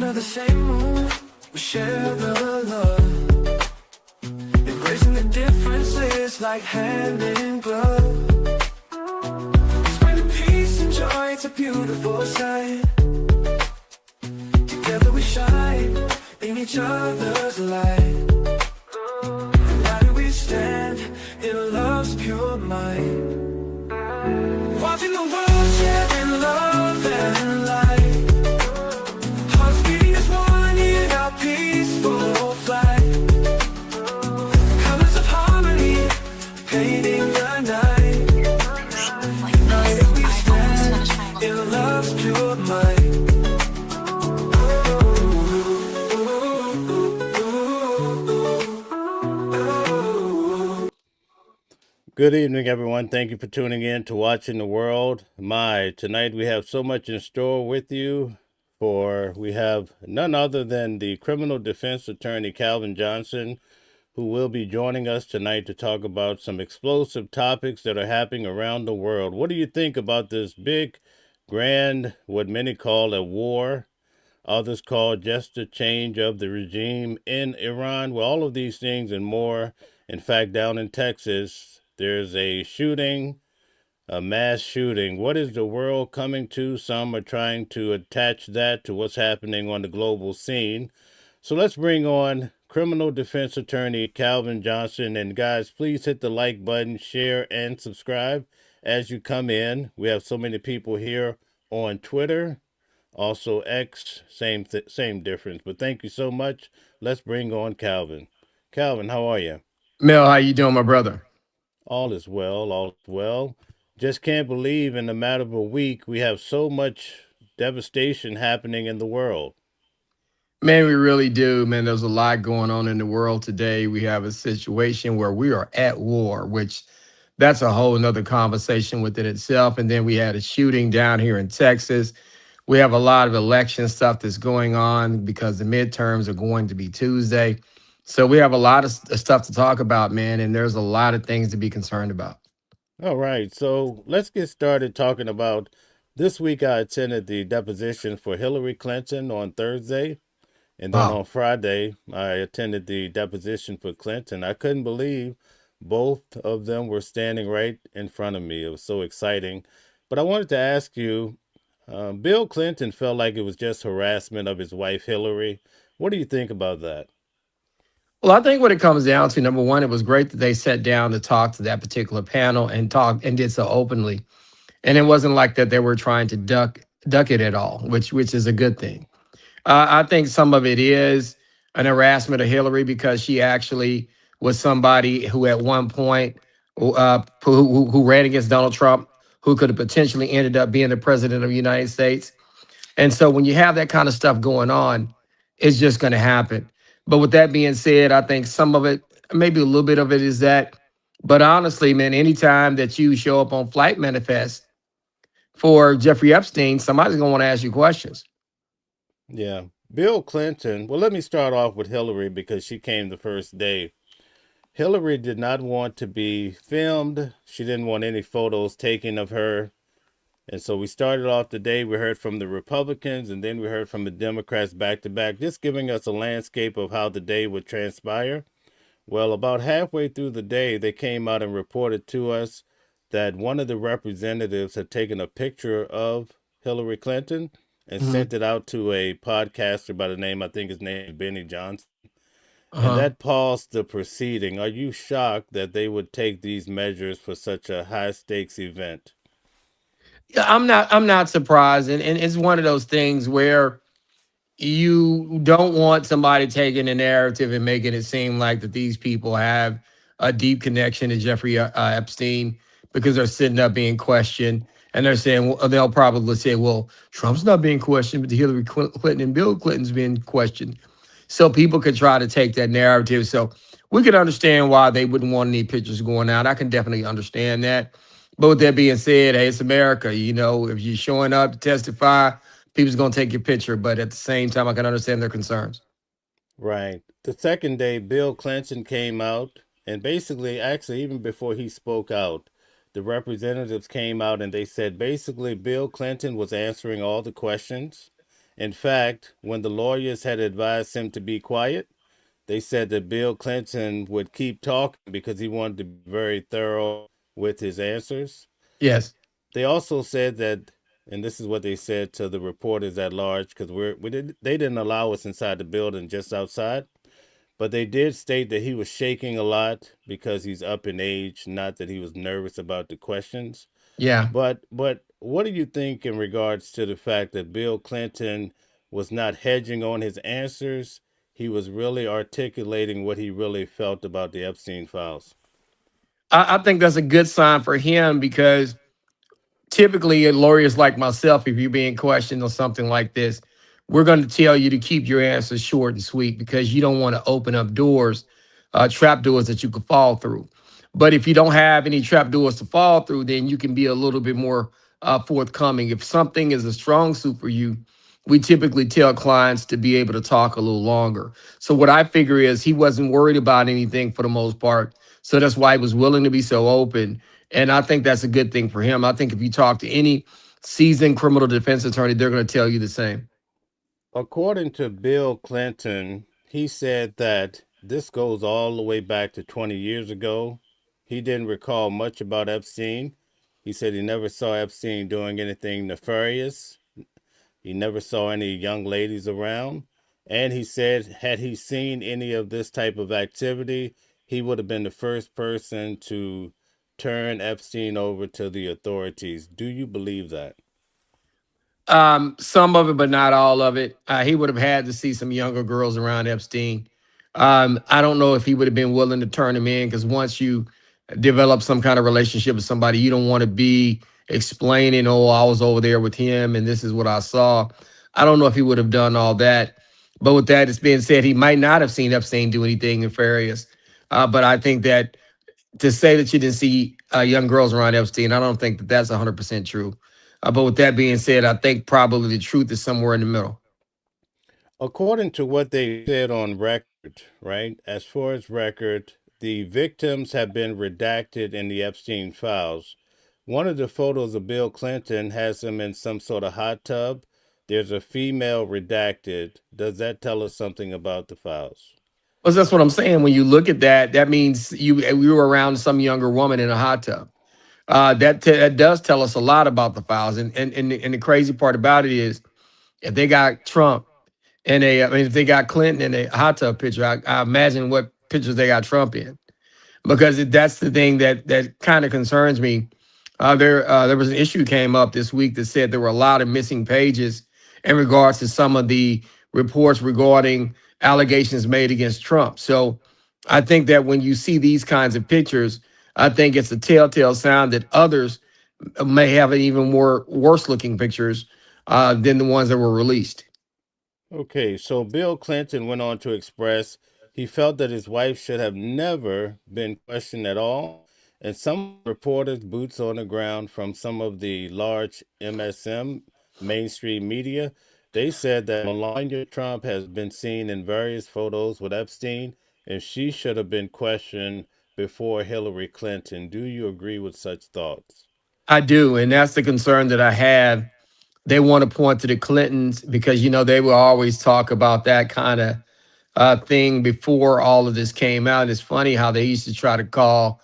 Under the same roof, we share the love. Embracing the differences like hand in glove. Spreading peace and joy, it's a beautiful sight. Together we shine in each other's light. How do we stand in love's pure might? Watching the world share in love and light. Hearts beating as one in our peaceful flight. Colors of harmony painting the night. United we stand in love's pure might. Good evening, everyone. Thank you for tuning in to Watching the World. Tonight we have so much in store with you. We have none other than the criminal defense attorney, Calvin Johnson, who will be joining us tonight to talk about some explosive topics that are happening around the world. What do you think about this big, grand, what many call a war? Others call just a change of the regime in Iran. Well, all of these things and more. In fact, down in Texas, there's a shooting, a mass shooting. What is the world coming to? Some are trying to attach that to what's happening on the global scene. So let's bring on criminal defense attorney Calvin Johnson. And guys, please hit the like button, share, and subscribe as you come in. We have so many people here on Twitter. Also X, same difference. But thank you so much. Let's bring on Calvin. Calvin, how are you? Mel, how you doing, my brother? All is well, all is well. Just can't believe in a matter of a week we have so much devastation happening in the world. Man, we really do, man. There's a lot going on in the world today. We have a situation where we are at war, which that's a whole nother conversation within itself. And then we had a shooting down here in Texas. We have a lot of election stuff that's going on because the midterms are going to be Tuesday. So we have a lot of stuff to talk about, man, and there's a lot of things to be concerned about. All right, so let's get started talking about this week. I attended the deposition for Hillary Clinton on Thursday, and then on Friday, I attended the deposition for Clinton. I couldn't believe both of them were standing right in front of me. It was so exciting. But I wanted to ask you, Bill Clinton felt like it was just harassment of his wife, Hillary. What do you think about that? Well, I think what it comes down to, number one, it was great that they sat down to talk to that particular panel and talked and did so openly. And it wasn't like that they were trying to duck it at all, which is a good thing. I think some of it is an harassment of Hillary because she actually was somebody who at one point who ran against Donald Trump, who could have potentially ended up being the president of the United States. And so when you have that kind of stuff going on, it's just going to happen. But with that being said, I think some of it, maybe a little bit of it is that. But honestly, man, anytime that you show up on Flight Manifest for Jeffrey Epstein, somebody's going to want to ask you questions. Yeah. Bill Clinton, well, let me start off with Hillary because she came the first day. Hillary did not want to be filmed. She didn't want any photos taken of her. And so we started off the day, we heard from the Republicans, and then we heard from the Democrats back to back, just giving us a landscape of how the day would transpire. Well, about halfway through the day, they came out and reported to us that one of the representatives had taken a picture of Hillary Clinton and sent it out to a podcaster by the name, I think his name is Benny Johnson. And that paused the proceeding. Are you shocked that they would take these measures for such a high stakes event? I'm not surprised. And it's one of those things where you don't want somebody taking a narrative and making it seem like that these people have a deep connection to Jeffrey Epstein because they're sitting up being questioned. And they're saying, well, they'll probably say, well, Trump's not being questioned, but Hillary Clinton and Bill Clinton's being questioned. So people could try to take that narrative. So we could understand why they wouldn't want any pictures going out. I can definitely understand that. But with that being said, hey, it's America. You know, if you're showing up to testify, people's going to take your picture. But at the same time, I can understand their concerns. Right. The second day, Bill Clinton came out and basically, actually, even before he spoke out, the representatives came out and they said basically Bill Clinton was answering all the questions In fact, when the lawyers had advised him to be quiet, they said that Bill Clinton would keep talking because he wanted to be very thorough with his answers. Yes. They also said that, and this is what they said to the reporters at large, because they didn't allow us inside the building, just outside. But they did state that he was shaking a lot because he's up in age, not that he was nervous about the questions. Yeah. But what do you think in regards to the fact that Bill Clinton was not hedging on his answers? He was really articulating what he really felt about the Epstein files. I think that's a good sign for him because typically lawyers like myself, if you're being questioned or something like this, we're going to tell you to keep your answers short and sweet because you don't want to open up doors, trap doors that you could fall through. But if you don't have any trap doors to fall through, then you can be a little bit more forthcoming. If something is a strong suit for you, we typically tell clients to be able to talk a little longer. So what I figure is he wasn't worried about anything for the most part. So that's why he was willing to be so open, and I think that's a good thing for him. I think if you talk to any seasoned criminal defense attorney, they're going to tell you the same. According to Bill Clinton, he said that this goes all the way back to 20 years ago. He didn't recall much about Epstein. He said he never saw Epstein doing anything nefarious. He never saw any young ladies around. And he said, had he seen any of this type of activity, he would have been the first person to turn Epstein over to the authorities. Do you believe that? Some of it, but not all of it. He would have had to see some younger girls around Epstein. I don't know if he would have been willing to turn him in because once you develop some kind of relationship with somebody, you don't want to be explaining, oh, I was over there with him and this is what I saw. I don't know if he would have done all that. But with that, it's being said, he might not have seen Epstein do anything nefarious. But I think that to say that you didn't see young girls around Epstein, I don't think that that's 100% true. But with that being said, I think probably the truth is somewhere in the middle. According to what they said on record, right? As far as record, the victims have been redacted in the Epstein files. One of the photos of Bill Clinton has him in some sort of hot tub. There's a female redacted. Does that tell us something about the files? Well, that's what I'm saying. When you look at that, that means you were around some younger woman in a hot tub. That does tell us a lot about the files. And the crazy part about it is, if they got Trump I mean, if they got Clinton in a hot tub picture, I imagine what pictures they got Trump in, because that's the thing that kind of concerns me. There was an issue came up this week that said there were a lot of missing pages in regards to some of the reports regarding allegations made against Trump. So I think that when you see these kinds of pictures, I think it's a telltale sign that others may have an even more worse looking pictures than the ones that were released. Okay, so Bill Clinton went on to express he felt that his wife should have never been questioned at all. And some reporters, boots on the ground from some of the large MSM mainstream media, they said that Melania Trump has been seen in various photos with Epstein, and she should have been questioned before Hillary Clinton. Do you agree with such thoughts? I do, and that's the concern that I have. They want to point to the Clintons because they will always talk about that kind of thing before all of this came out. It's funny how they used to try to call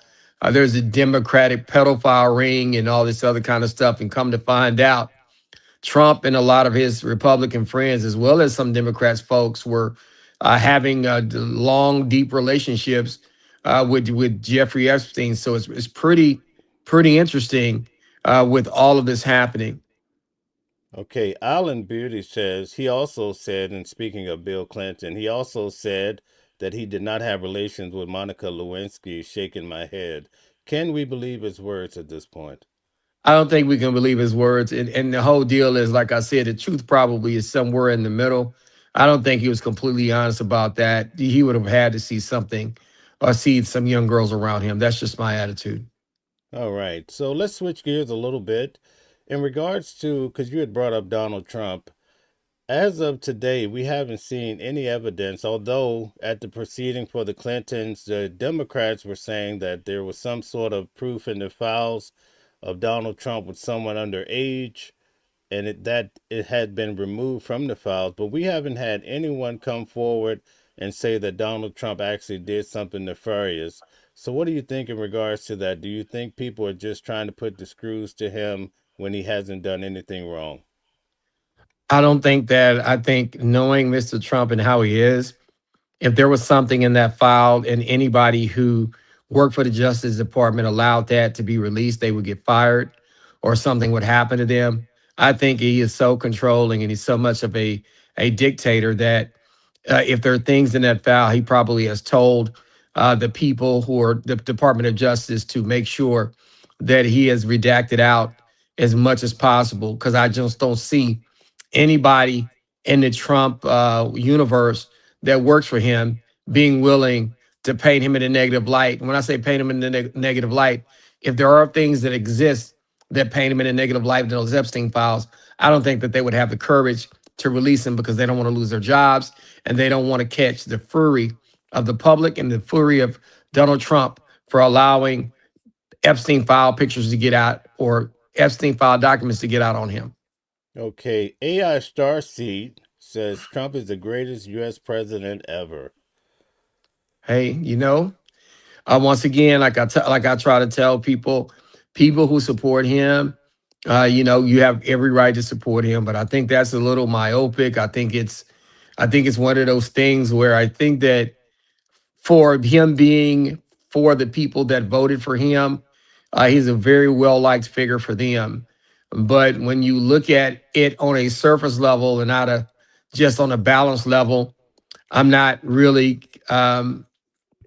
there's a Democratic pedophile ring and all this other kind of stuff, and come to find out, Trump and a lot of his Republican friends, as well as some Democrats folks, were having long, deep relationships with Jeffrey Epstein. So it's pretty interesting with all of this happening. Okay, Alan Beauty says he also said, and speaking of Bill Clinton, he also said that he did not have relations with Monica Lewinsky, shaking my head. Can we believe his words at this point? I don't think we can believe his words. And the whole deal is, like I said, the truth probably is somewhere in the middle. I don't think he was completely honest about that. He would have had to see something or see some young girls around him. That's just my attitude. All right, so let's switch gears a little bit. In regards to, because you had brought up Donald Trump, as of today, we haven't seen any evidence, although at the proceeding for the Clintons, the Democrats were saying that there was some sort of proof in the files of Donald Trump with someone underage. and that it had been removed from the files, but we haven't had anyone come forward and say that Donald Trump actually did something nefarious. So what do you think in regards to that? Do you think people are just trying to put the screws to him when he hasn't done anything wrong? I don't think that. I think knowing Mr. Trump and how he is, if there was something in that file and anybody who worked for the Justice Department allowed that to be released, they would get fired or something would happen to them. I think he is so controlling and he's so much of a dictator that if there are things in that file, he probably has told the people who are the Department of Justice to make sure that he has redacted out as much as possible. Because I just don't see anybody in the Trump universe that works for him being willing to paint him in a negative light. When I say paint him in a negative light, if there are things that exist that paint him in a negative light in those Epstein files, I don't think that they would have the courage to release him because they don't want to lose their jobs and they don't want to catch the fury of the public and the fury of Donald Trump for allowing Epstein file pictures to get out or Epstein file documents to get out on him. Okay, AI Starseed says Trump is the greatest U.S. president ever. Hey, once again, like I try to tell people, people who support him, you have every right to support him. But I think that's a little myopic. I think it's one of those things where I think that for him being for the people that voted for him, he's a very well liked figure for them. But when you look at it on a surface level and not just on a balance level, I'm not really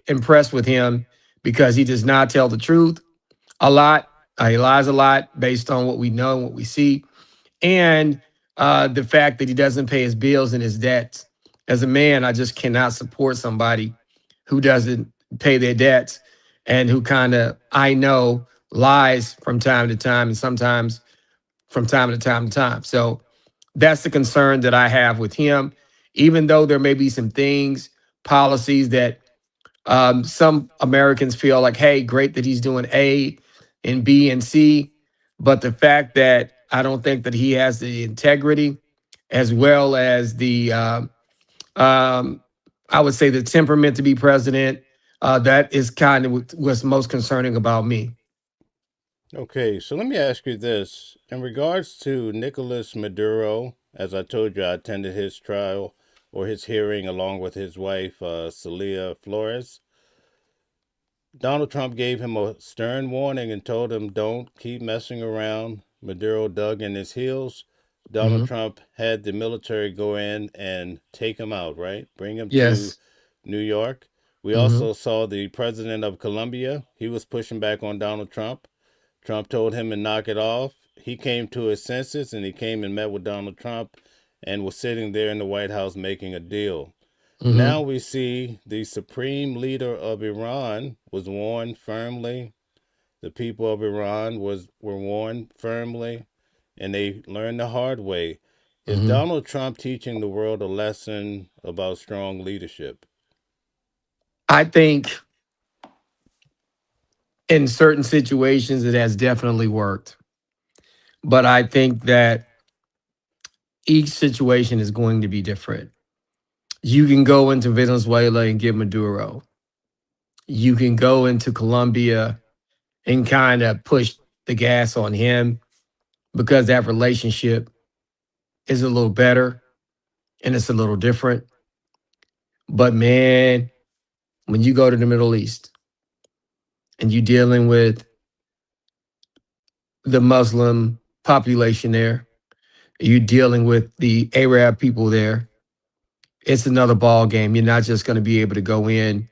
impressed with him because he does not tell the truth a lot. He lies a lot based on what we know and what we see. And the fact that he doesn't pay his bills and his debts. As a man, I just cannot support somebody who doesn't pay their debts and who kind of, I know, lies from time to time and sometimes from time to time. So that's the concern that I have with him, even though there may be some things, policies that some Americans feel like, hey, great that he's doing A and B and C. But the fact that I don't think that he has the integrity as well as I would say the temperament to be president, that is kind of what's most concerning about me. Okay, so let me ask you this. In regards to Nicolas Maduro, as I told you, I attended his trial or his hearing along with his wife, Celia Flores. Donald Trump gave him a stern warning and told him, don't keep messing around. Maduro dug in his heels. Donald Mhm. Trump had the military go in and take him out, right? Bring him to Yes. New York. We Hmm. also saw the president of Colombia. He was pushing back on Donald Trump. Trump told him to knock it off. He came to his senses and he came and met with Donald Trump and was sitting there in the White House making a deal. Now Hmm. we see the supreme leader of Iran was warned firmly. The people of Iran were warned firmly, and they learned the hard way. Is Hmm. Donald Trump teaching the world a lesson about strong leadership? I think in certain situations it has definitely worked, but I think that each situation is going to be different. You can go into Venezuela and get Maduro. You can go into Colombia and kind of push the gas on him because that relationship is a little better and it's a little different. But man, when you go to the Middle East and you're dealing with the Muslim population there, you're dealing with the Arab people there, it's another ball game. You're not just going to be able to go in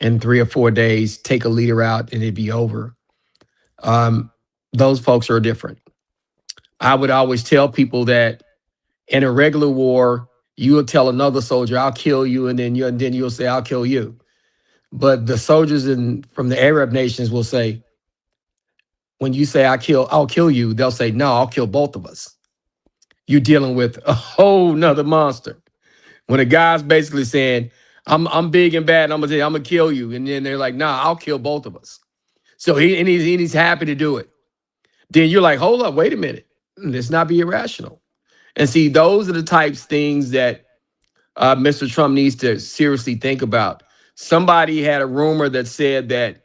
3 or 4 days, take a leader out, and it'd be over. Um, those folks are different. I would always tell people that in a regular war, you will tell another soldier, "I'll kill you," and then you'll say, "I'll kill you." But the soldiers from the Arab nations will say, when you say, I'll kill you," they'll say, "No, I'll kill both of us." You're dealing with a whole nother monster. When a guy's basically saying, I'm big and bad, and I'm gonna kill you, and then they're like, "Nah, I'll kill both of us." So he's happy to do it. Then you're like, "Hold up, wait a minute. let's not be irrational. And see, those are the types of things that Mr. Trump needs to seriously think about. Somebody had a rumor that said that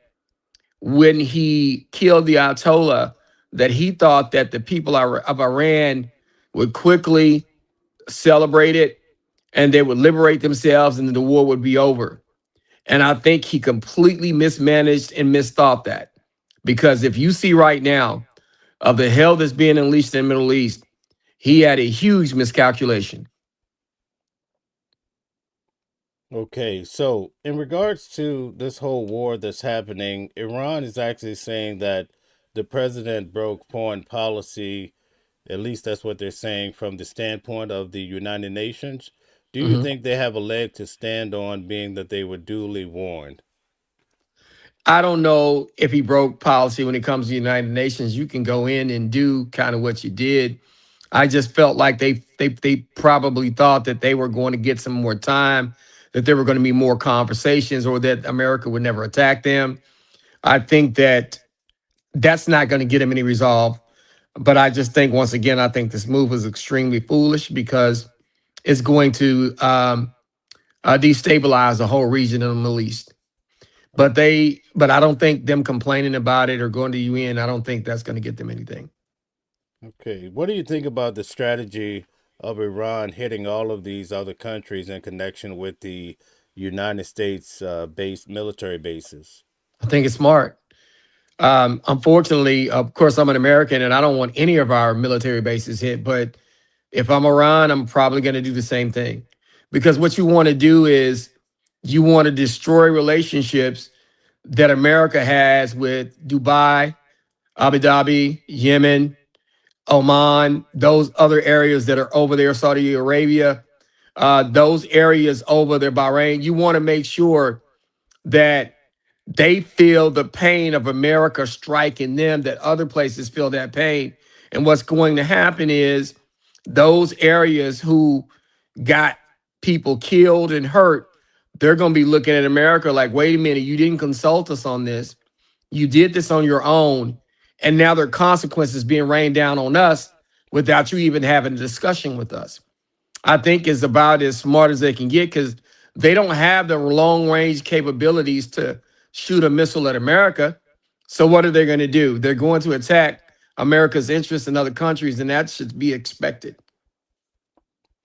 when he killed the Ayatollah, that he thought that the people of Iran would quickly celebrate it and they would liberate themselves and then the war would be over. And I think he completely mismanaged and misthought that. Because if you see right now of the hell that's being unleashed in the Middle East, he had a huge miscalculation. Okay, so in regards to this whole war that's happening, Iran is actually saying that the president broke foreign policy. At least that's what they're saying from the standpoint of the United Nations. Do you Mhm. think they have a leg to stand on, being that they were duly warned? I don't know if he broke policy when it comes to the United Nations. You can go in and do kind of what you did. I just felt like they probably thought that they were going to get some more time, that there were going to be more conversations, or that America would never attack them. I think that that's not going to get them any resolve. But I just think, once again, I think this move is extremely foolish because it's going to destabilize the whole region of the Middle East. But I don't think them complaining about it or going to UN, I don't think that's going to get them anything. Okay, what do you think about the strategy of Iran hitting all of these other countries in connection with the United States based military bases? I think it's smart. Unfortunately, of course, I'm an American and I don't want any of our military bases hit. But if I'm Iran, I'm probably going to do the same thing. Because what you want to do is you want to destroy relationships that America has with Dubai, Abu Dhabi, Yemen, Oman, those other areas that are over there, Saudi Arabia, those areas over there, Bahrain. You want to make sure that they feel the pain of America striking them, that other places feel that pain. And what's going to happen is those areas who got people killed and hurt, they're going to be looking at America like, wait a minute, you didn't consult us on this. You did this on your own. And now there are consequences being rained down on us without you even having a discussion with us. I think is about as smart as they can get because they don't have the long range capabilities to shoot a missile at America. So what are they going to do? They're going to attack America's interests in other countries, and that should be expected.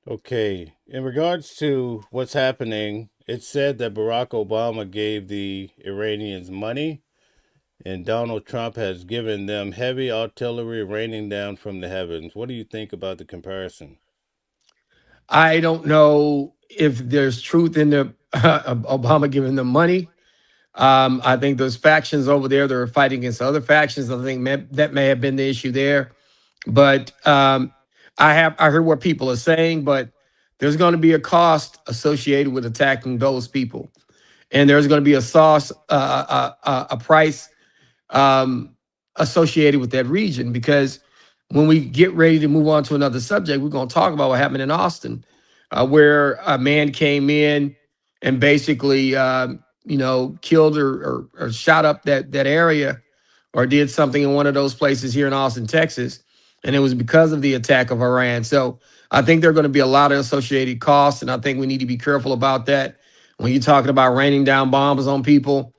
Okay, in regards to what's happening, it's said that Barack Obama gave the Iranians money and Donald Trump has given them heavy artillery raining down from the heavens. What do you think about the comparison? I don't know if there's truth in the Obama giving them money. I think those factions over there that are fighting against other factions, I think that may have been the issue there. But I heard what people are saying, but there's going to be a cost associated with attacking those people, and there's going to be a price associated with that region. Because when we get ready to move on to another subject, we're going to talk about what happened in Austin, where a man came in and basically, killed or shot up that area, or did something in one of those places here in Austin, Texas, and it was because of the attack of Iran. So I think there are going to be a lot of associated costs, and I think we need to be careful about that. When you're talking about raining down bombs on people,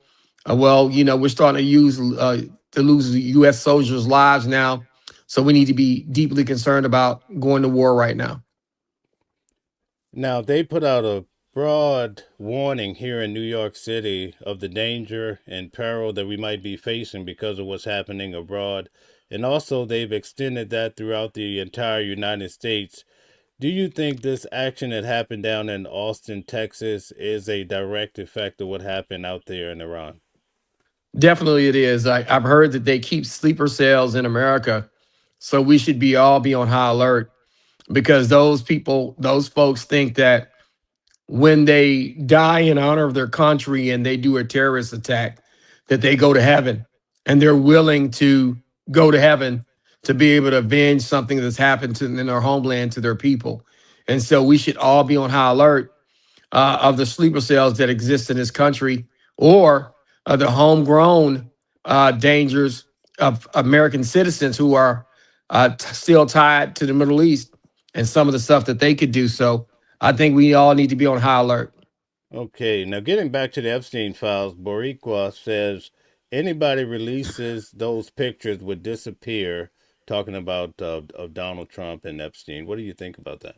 we're starting to lose U.S. soldiers' lives now. So we need to be deeply concerned about going to war right now. Now, they put out a broad warning here in New York City of the danger and peril that we might be facing because of what's happening abroad. And also, they've extended that throughout the entire United States. Do you think this action that happened down in Austin, Texas, is a direct effect of what happened out there in Iran? Definitely it is. I've heard that they keep sleeper cells in America. So we should all be on high alert, because those folks think that when they die in honor of their country and they do a terrorist attack, that they go to heaven, and they're willing to go to heaven to be able to avenge something that's happened in their homeland to their people. And so we should all be on high alert of the sleeper cells that exist in this country, or the homegrown dangers of American citizens who are still tied to the Middle East and some of the stuff that they could do. So I think we all need to be on high alert. Okay, now getting back to the Epstein files, Boricua says anybody releases those pictures would disappear. Talking about of Donald Trump and Epstein. What do you think about that?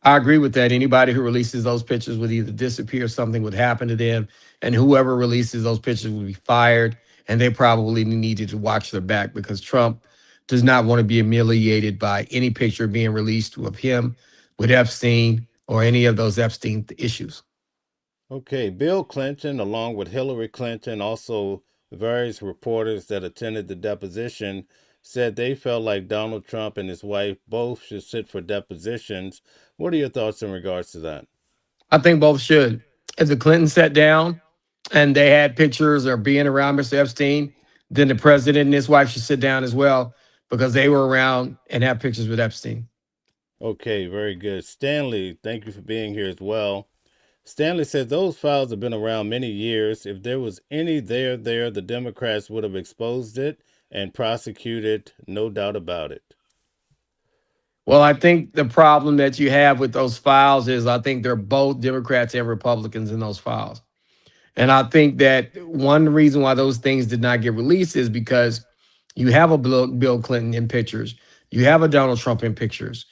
I agree with that. Anybody who releases those pictures would either disappear, something would happen to them, and whoever releases those pictures would be fired. And they probably needed to watch their back because Trump does not want to be humiliated by any picture being released of him with Epstein or any of those Epstein issues. Okay, Bill Clinton, along with Hillary Clinton, also various reporters that attended the deposition, said they felt like Donald Trump and his wife both should sit for depositions. What are your thoughts in regards to that? I think both should. If the Clintons sat down and they had pictures or being around Mr. Epstein, then the president and his wife should sit down as well because they were around and have pictures with Epstein. Okay, very good. Stanley, thank you for being here as well. Stanley says those files have been around many years. If there was any there, the Democrats would have exposed it and prosecuted, no doubt about it. Well, I think the problem that you have with those files is I think they're both Democrats and Republicans in those files. And I think that one reason why those things did not get released is because you have a Bill Clinton in pictures, you have a Donald Trump in pictures,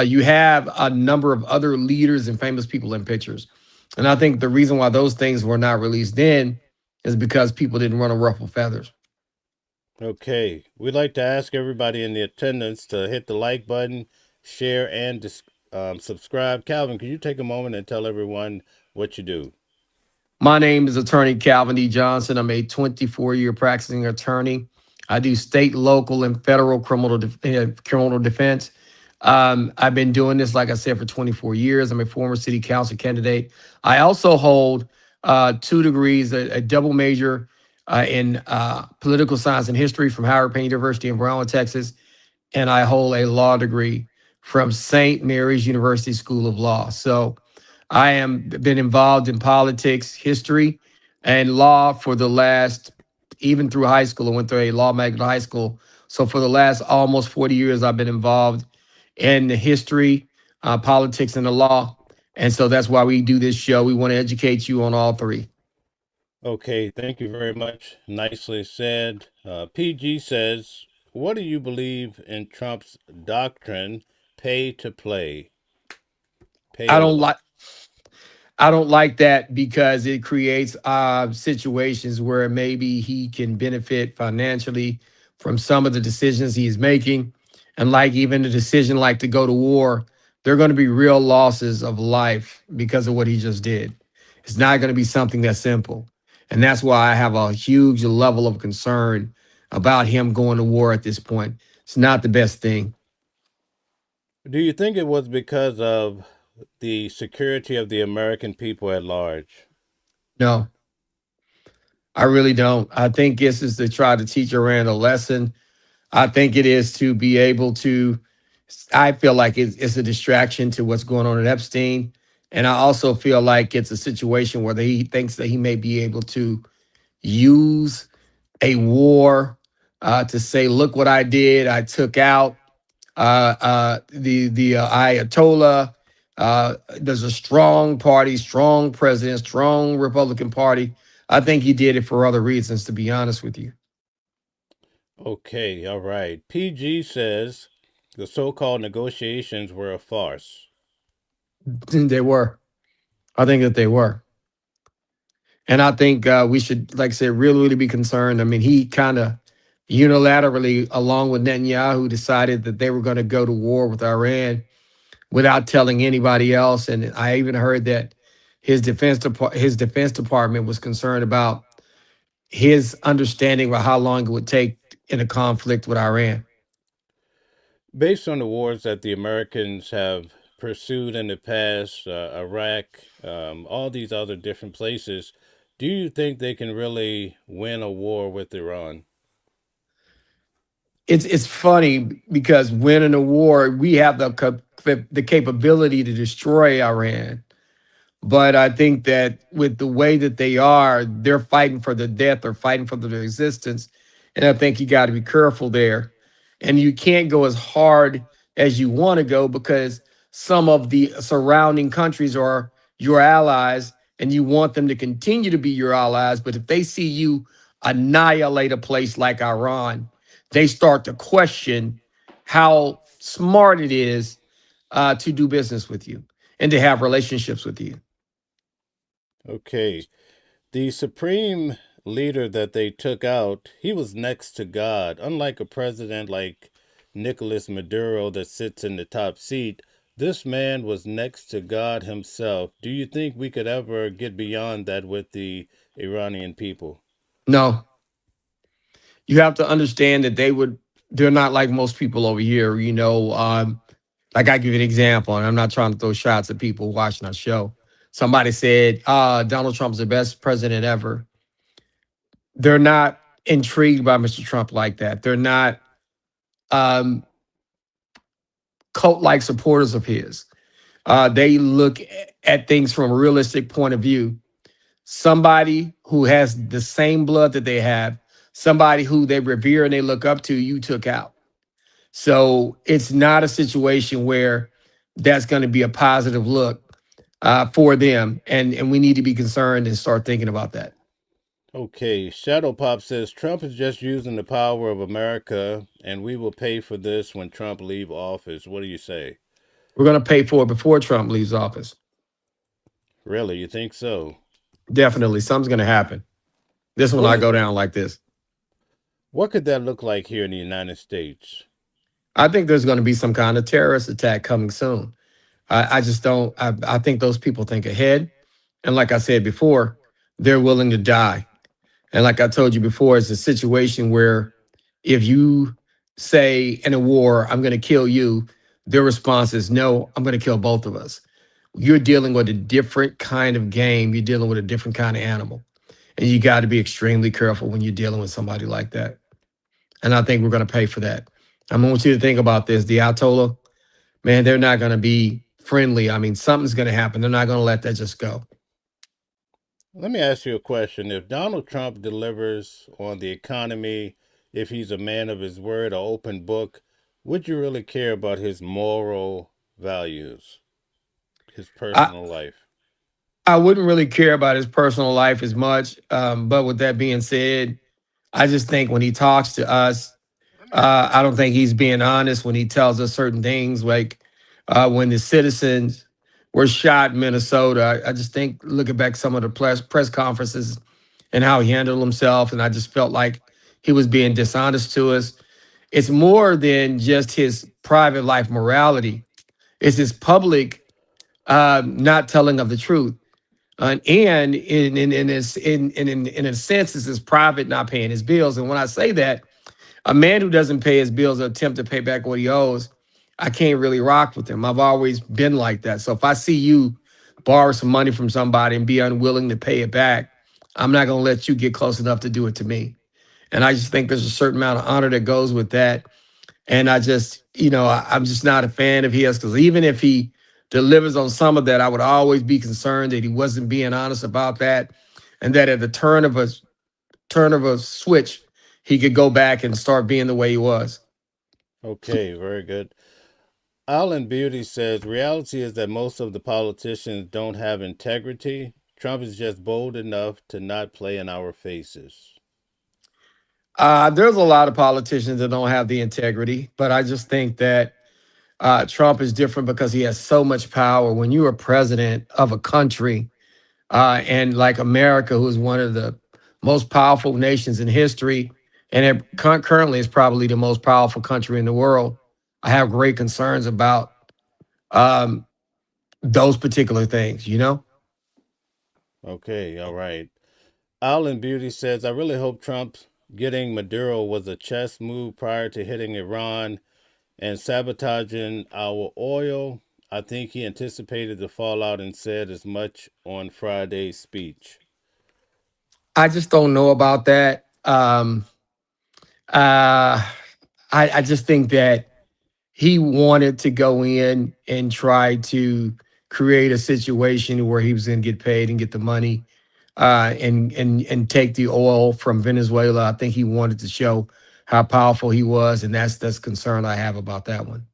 you have a number of other leaders and famous people in pictures. And I think the reason why those things were not released then is because people didn't want to ruffle feathers. Okay, we'd like to ask everybody in the attendance to hit the like button, share, and subscribe. Calvin, can you take a moment and tell everyone what you do? My name is Attorney Calvin D. Johnson. I'm a 24-year practicing attorney. I do state, local, and federal criminal defense. I've been doing this, like I said, for 24 years. I'm a former city council candidate. I also hold 2 degrees, a double major in political science and history from Howard Payne University in Brownwood, Texas. And I hold a law degree from St. Mary's University School of Law. So I am been involved in politics, history, and law for the last, even through high school. I went through a law magnet high school. So for the last almost 40 years, I've been involved in the history, politics, and the law. And so that's why we do this show. We want to educate you on all 3. Okay, thank you very much. Nicely said. PG says, what do you believe in Trump's doctrine, pay to play? I don't like that because it creates situations where maybe he can benefit financially from some of the decisions he's making. And like even a decision like to go to war, there are going to be real losses of life because of what he just did. It's not going to be something that's simple. And that's why I have a huge level of concern about him going to war at this point. It's not the best thing. Do you think it was because of the security of the American people at large? No, I really don't. I think this is to try to teach Iran a lesson. I think it is to be able to, I feel like it's a distraction to what's going on at Epstein. And I also feel like it's a situation where he thinks that he may be able to use a war to say, look what I did. I took out the Ayatollah. There's a strong party, strong president, strong Republican Party. I think he did it for other reasons, to be honest with you. Okay, all right. PG says the so-called negotiations were a farce. They were. I think that they were. And I think we should, like I said, really, really be concerned. I mean, he kind of unilaterally, along with Netanyahu, decided that they were going to go to war with Iran without telling anybody else. And I even heard that his defense department was concerned about his understanding of how long it would take in a conflict with Iran. Based on the wars that the Americans have pursued in the past, Iraq, all these other different places, do you think they can really win a war with Iran? It's funny because winning a war, we have the capability to destroy Iran. But I think that with the way that they are, they're fighting for the death or fighting for their existence. And I think you got to be careful there. and you can't go as hard as you want to go because some of the surrounding countries are your allies and you want them to continue to be your allies. But if they see you annihilate a place like Iran, they start to question how smart it is to do business with you and to have relationships with you. Okay. The supreme leader that they took out, he was next to God. Unlike a president like Nicolas Maduro that sits in the top seat, this man was next to God himself. Do you think we could ever get beyond that with the Iranian people? No, you have to understand that they're not like most people over here. Like I give you an example, and I'm not trying to throw shots at people watching our show. Somebody said, Donald Trump's the best president ever. They're not intrigued by Mr. Trump like that. They're not um, cult-like supporters of his. They look at things from a realistic point of view. Somebody who has the same blood that they have, somebody who they revere and they look up to, you took out. So it's not a situation where that's going to be a positive look for them. And we need to be concerned and start thinking about that. Okay, Shadow Pop says Trump is just using the power of America and we will pay for this when Trump leave office. What do you say? We're going to pay for it before Trump leaves office. Really, you think so? Definitely. Something's going to happen. This will What not is, go down like this. what could that look like here in the United States? I think there's going to be some kind of terrorist attack coming soon. I just don't. I think those people think ahead. And like I said before, they're willing to die. And like I told you before, it's a situation where if you say in a war, I'm going to kill you, their response is, no, I'm going to kill both of us. You're dealing with a different kind of game. You're dealing with a different kind of animal. And you got to be extremely careful when you're dealing with somebody like that. And I think we're going to pay for that. I want you to think about this. The Ayatollah, man, they're not going to be friendly. I mean, something's going to happen. They're not going to let that just go. Let me ask you a question. If Donald Trump delivers on the economy, if he's a man of his word, an open book, would you really care about his moral values, his I, personal life? I wouldn't really care about his personal life as much. But with that being said, I just think when he talks to us, I don't think he's being honest when he tells us certain things, like when the citizens were shot in Minnesota. I just think looking back some of the press conferences and how he handled himself, and I just felt like he was being dishonest to us. It's more than just his private life morality; it's his public not telling of the truth. And in a sense, it's his private not paying his bills. And when I say that, a man who doesn't pay his bills or attempt to pay back what he owes, I can't really rock with him. I've always been like that. So if I see you borrow some money from somebody and be unwilling to pay it back, I'm not going to let you get close enough to do it to me. And I just think there's a certain amount of honor that goes with that. And I just, I'm just not a fan of his, because even if he delivers on some of that, I would always be concerned that he wasn't being honest about that, and that at the turn of a switch, he could go back and start being the way he was. Okay, very good. Alan Beauty says reality is that most of the politicians don't have integrity. Trump is just bold enough to not play in our faces. There's a lot of politicians that don't have the integrity, but I just think that Trump is different because he has so much power. When you are president of a country, and like America, who is one of the most powerful nations in history, and it currently is probably the most powerful country in the world, I have great concerns about um, those particular things. Okay, all right. Alan Beauty says, I really hope Trump getting Maduro was a chess move prior to hitting Iran and sabotaging our oil. I think he anticipated the fallout and said as much on Friday's speech. I just don't know about that. Uh, I just think that he wanted to go in and try to create a situation where he was going to get paid and get the money, and take the oil from Venezuela. I think he wanted to show how powerful he was, and that's concern I have about that one.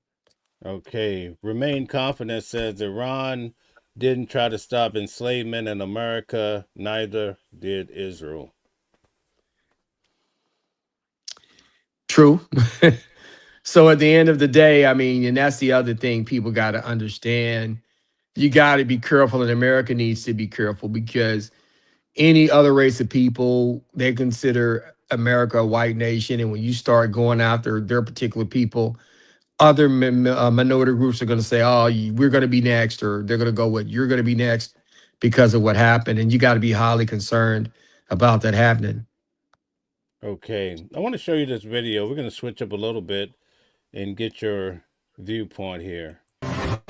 Okay. Remain Confident says Iran didn't try to stop enslavement in America, neither did Israel. True. So at the end of the day, I mean, and that's the other thing people got to understand. You got to be careful, and America needs to be careful because any other race of people, they consider America a white nation. And when you start going after their particular people, other minority groups are going to say, oh, we're going to be next, or they're going to go with, you're going to be next because of what happened. And you got to be highly concerned about that happening. Okay. I want to show you this video. We're going to switch up a little bit and get your viewpoint here.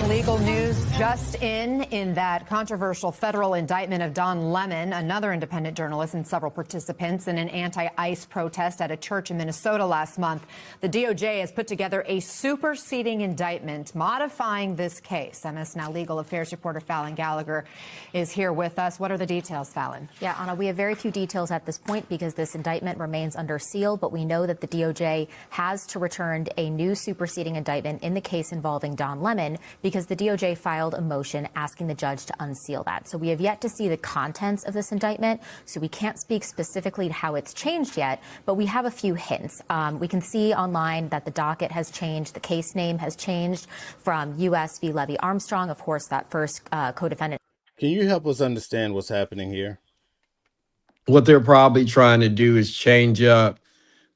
Legal news just in that controversial federal indictment of Don Lemon, another independent journalist, and several participants in an anti-ICE protest at a church in Minnesota last month. The DOJ has put together a superseding indictment modifying this case. MS Now legal affairs reporter Fallon Gallagher is here with us. What are the details, Fallon? Yeah, Anna, we have very few details at this point because this indictment remains under seal, but we know that the DOJ has to return a new superseding indictment in the case involving Don Lemon because the DOJ filed a motion asking the judge to unseal that. So we have yet to see the contents of this indictment, so we can't speak specifically to how it's changed yet, but we have a few hints. We can see online that the docket has changed, the case name has changed from U.S. v. Levy Armstrong, of course, that first co-defendant. Can you help us understand what's happening here? What they're probably trying to do is change up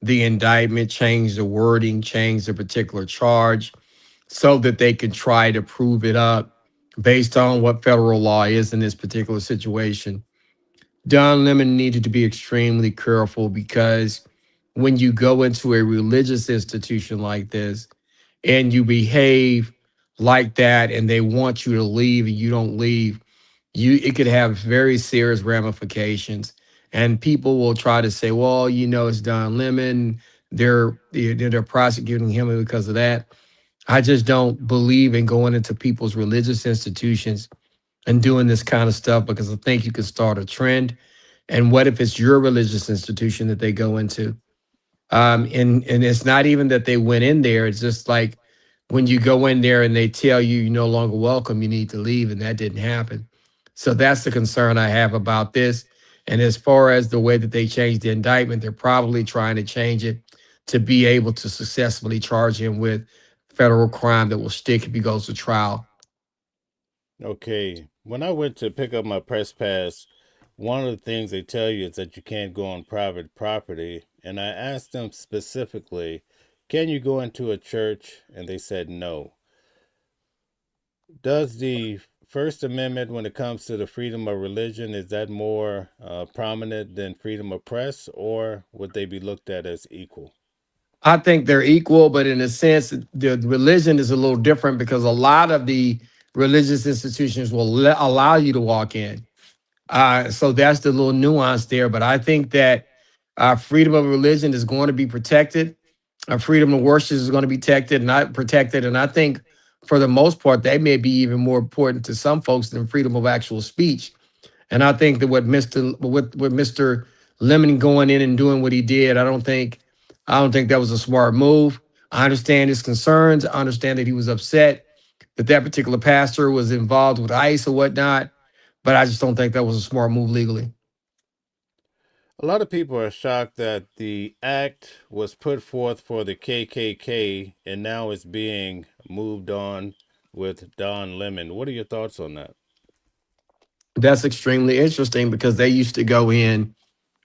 the indictment, change the wording, change the particular charge so that they can try to prove it up based on what federal law is in this particular situation. Don Lemon needed to be extremely careful because when you go into a religious institution like this and you behave like that and they want you to leave and you don't leave, it could have very serious ramifications. And people will try to say, well, it's Don Lemon. They're prosecuting him because of that. I just don't believe in going into people's religious institutions and doing this kind of stuff because I think you can start a trend. And what if it's your religious institution that they go into? And it's not even that they went in there. It's just like when you go in there and they tell you you're no longer welcome, you need to leave, and that didn't happen. So that's the concern I have about this. And as far as the way that they changed the indictment, they're probably trying to change it to be able to successfully charge him with federal crime that will stick if he goes to trial. Okay. When I went to pick up my press pass, one of the things they tell you is that you can't go on private property. And I asked them specifically, can you go into a church? And they said no. Does the First Amendment, when it comes to the freedom of religion, is that more prominent than freedom of press, or would they be looked at as equal? I think they're equal, but in a sense, the religion is a little different because a lot of the religious institutions will allow you to walk in. So that's the little nuance there. But I think that freedom of religion is going to be protected. Freedom of worship is going to be protected. And I think for the most part, they may be even more important to some folks than freedom of actual speech. And I think that with Mr. Lemon going in and doing what he did, I don't think that was a smart move. I understand his concerns. I understand that he was upset that particular pastor was involved with ICE or whatnot, but I just don't think that was a smart move legally. A lot of people are shocked that the act was put forth for the KKK and now it's being moved on with Don Lemon. What are your thoughts on that? That's extremely interesting because they used to go in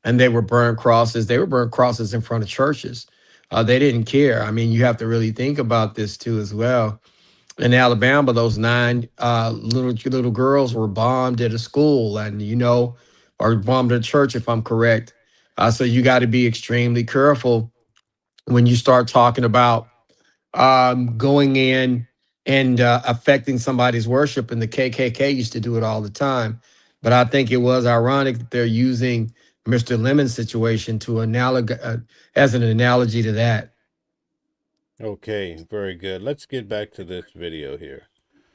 and they would burn crosses. They would burn crosses in front of churches. They didn't care. I mean, you have to really think about this too as well. In Alabama, those 9 little girls were bombed at a school and, or bombed at a church, if I'm correct. So you got to be extremely careful when you start talking about going in and affecting somebody's worship. And the KKK used to do it all the time. But I think it was ironic that they're using Mr. Lemon's situation to as an analogy to that. Okay, very good. Let's get back to this video here.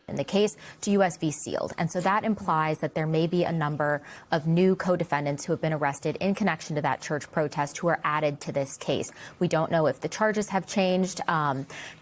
in the case to U.S. v. Sealed. And so that implies that there may be a number of new co-defendants who have been arrested in connection to that church protest who are added to this case. We don't know if the charges have changed,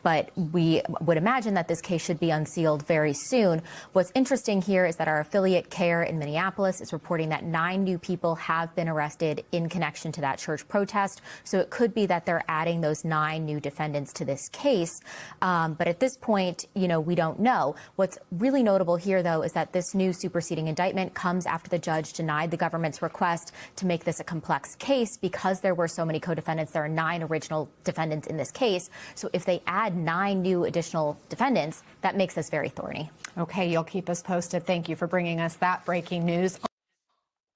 but we would imagine that this case should be unsealed very soon. What's interesting here is that our affiliate CARE in Minneapolis is reporting that 9 new people have been arrested in connection to that church protest. So it could be that they're adding those 9 new defendants to this case. But at this point, we don't know. What's really notable here, though, is that this new superseding indictment comes after the judge denied the government's request to make this a complex case because there were so many co-defendants. There are 9 original defendants in this case. So if they add 9 new additional defendants, that makes this very thorny. Okay, you'll keep us posted. Thank you for bringing us that breaking news.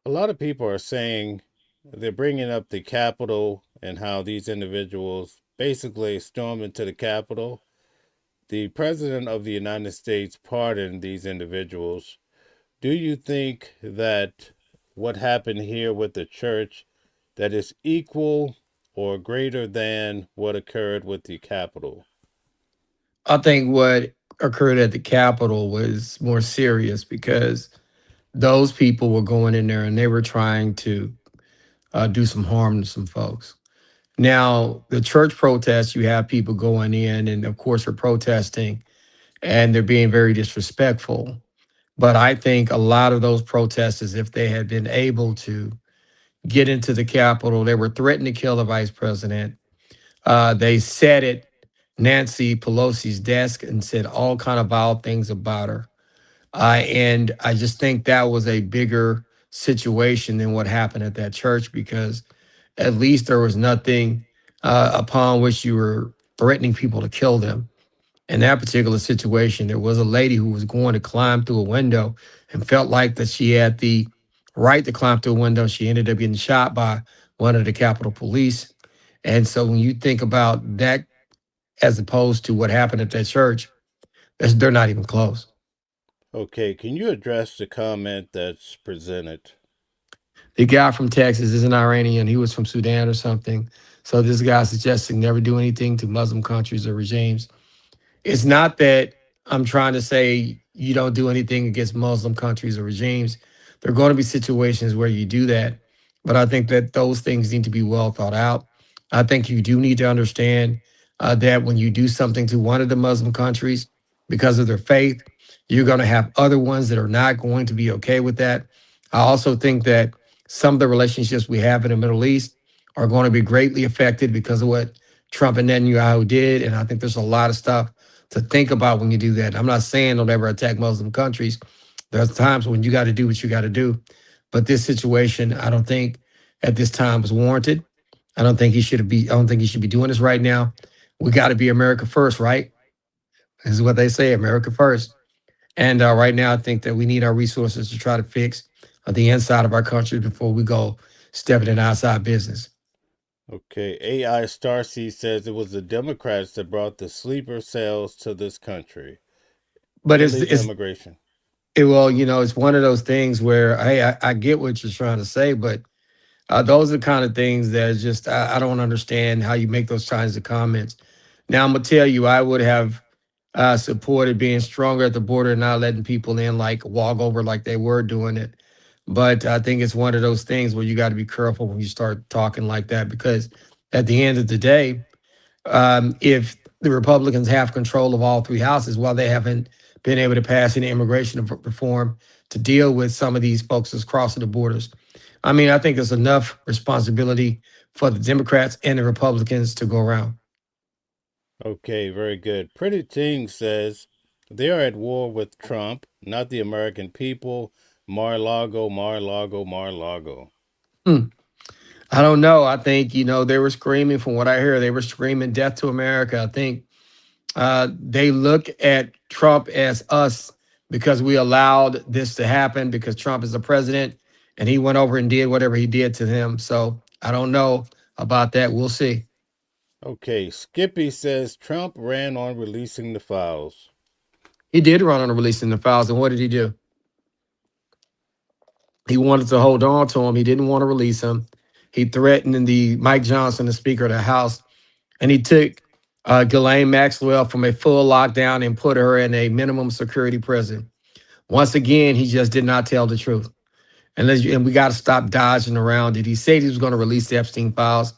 A lot of people are saying they're bringing up the Capitol and how these individuals basically stormed into the Capitol. The President of the United States pardoned these individuals. Do you think that what happened here with the church, that is equal or greater than what occurred with the Capitol? I think what occurred at the Capitol was more serious because those people were going in there and they were trying to do some harm to some folks. Now, the church protests, you have people going in and, of course, are protesting and they're being very disrespectful. But I think a lot of those protesters, if they had been able to get into the Capitol, they were threatening to kill the vice president. They sat at Nancy Pelosi's desk and said all kind of vile things about her. And I just think that was a bigger situation than what happened at that church because at least there was nothing upon which you were threatening people to kill them. In that particular situation, there was a lady who was going to climb through a window and felt like that she had the right to climb through a window. She ended up getting shot by one of the Capitol Police. And so when you think about that, as opposed to what happened at that church, they're not even close. Okay, can you address the comment that's presented? The guy from Texas is an Iranian. He was from Sudan or something. So this guy suggesting never do anything to Muslim countries or regimes. It's not that I'm trying to say you don't do anything against Muslim countries or regimes. There are going to be situations where you do that. But I think that those things need to be well thought out. I think you do need to understand that when you do something to one of the Muslim countries because of their faith, you're going to have other ones that are not going to be okay with that. I also think that some of the relationships we have in the Middle East are going to be greatly affected because of what Trump and Netanyahu did. And I think there's a lot of stuff to think about when you do that. I'm not saying don't ever attack Muslim countries. There's times when you got to do what you got to do. But this situation, I don't think at this time was warranted. I don't think he should be doing this right now. We got to be America first, right? This is what they say, America first. And right now, I think that we need our resources to try to fix the inside of our country before we go stepping in outside business. Okay, AI Starseed says it was the Democrats that brought the sleeper cells to this country. But Illegal it's immigration. it's one of those things where, hey, I get what you're trying to say, but those are the kind of things that just I don't understand how you make those kinds of comments. Now, I'm going to tell you, I would have supported being stronger at the border and not letting people in like walk over like they were doing it. But I think it's one of those things where you got to be careful when you start talking like that, because at the end of the day, if the Republicans have control of all 3 houses, while they haven't been able to pass any immigration reform to deal with some of these folks that's crossing the borders, I mean, I think there's enough responsibility for the Democrats and the Republicans to go around. Okay, very good. Pretty Ting says they are at war with Trump, not the American people. Mar-a-Lago, Mar-a-Lago, Mar-a-Lago. I don't know. I think, they were screaming, from what I hear, they were screaming death to America. I think they look at Trump as us because we allowed this to happen, because Trump is the president and he went over and did whatever he did to them. So I don't know about that. We'll see. Okay, Skippy says Trump ran on releasing the files. He did run on releasing the files. And what did he do? He wanted to hold on to him. He didn't want to release him. He threatened the Mike Johnson, the Speaker of the House, and he took Ghislaine Maxwell from a full lockdown and put her in a minimum security prison. Once again, he just did not tell the truth. And we got to stop dodging around it. He said he was going to release the Epstein files.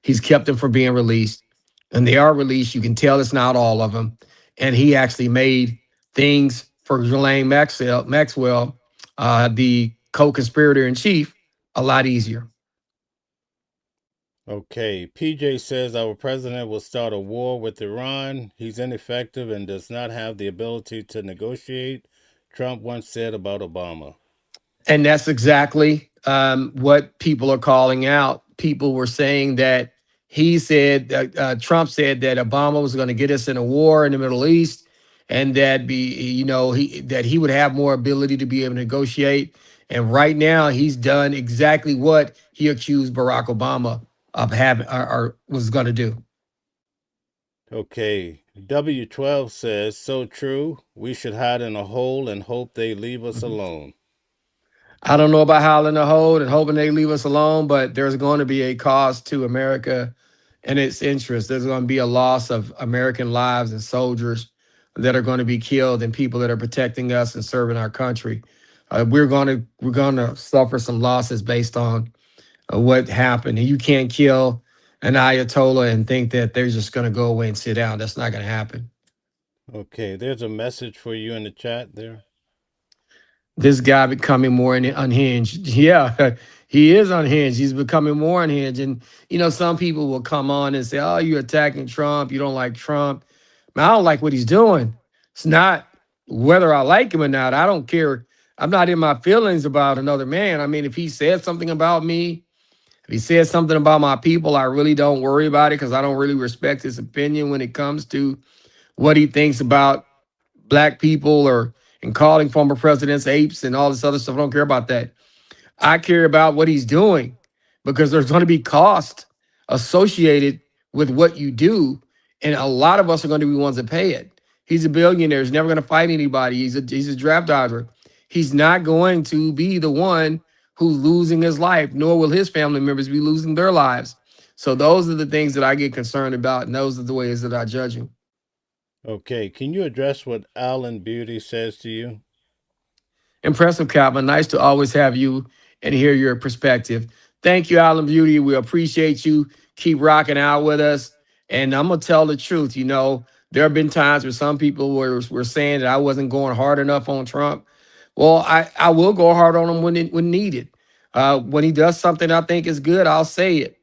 He's kept them from being released. And they are released. You can tell it's not all of them. And he actually made things for Ghislaine Maxwell, the co-conspirator in chief, a lot easier. Okay, PJ says our president will start a war with Iran. He's ineffective and does not have the ability to negotiate, Trump once said about Obama. And that's exactly what people are calling out. People were saying that he said, Trump said that Obama was going to get us in a war in the Middle East, and that he would have more ability to be able to negotiate. And right now, he's done exactly what he accused Barack Obama of having or was going to do. Okay, W12 says, so true. We should hide in a hole and hope they leave us alone. I don't know about howling the hole and hoping they leave us alone, but there's going to be a cost to America and its interests. There's going to be a loss of American lives and soldiers that are going to be killed and people that are protecting us and serving our country. We're going to suffer some losses based on what happened. And you can't kill an Ayatollah and think that they're just going to go away and sit down. That's not going to happen. Okay, there's a message for you in the chat there. This guy becoming more unhinged. Yeah, he is unhinged. He's becoming more unhinged. And, some people will come on and say, oh, you're attacking Trump. You don't like Trump. Man, I don't like what he's doing. It's not whether I like him or not. I don't care. I'm not in my feelings about another man. I mean, if he said something about me, if he said something about my people, I really don't worry about it because I don't really respect his opinion when it comes to what he thinks about Black people and calling former presidents apes and all this other stuff. I don't care about that. I care about what he's doing because there's going to be cost associated with what you do. And a lot of us are going to be ones that pay it. He's a billionaire. He's never going to fight anybody. He's a draft dodger. He's not going to be the one who's losing his life, nor will his family members be losing their lives. So those are the things that I get concerned about, and those are the ways that I judge him. Okay, can you address what Alan Beauty says to you? Impressive, Calvin. Nice to always have you and hear your perspective. Thank you, Alan Beauty. We appreciate you. Keep rocking out with us. And I'm going to tell the truth. There have been times where some people were saying that I wasn't going hard enough on Trump. Well, I will go hard on him when needed. When he does something I think is good, I'll say it.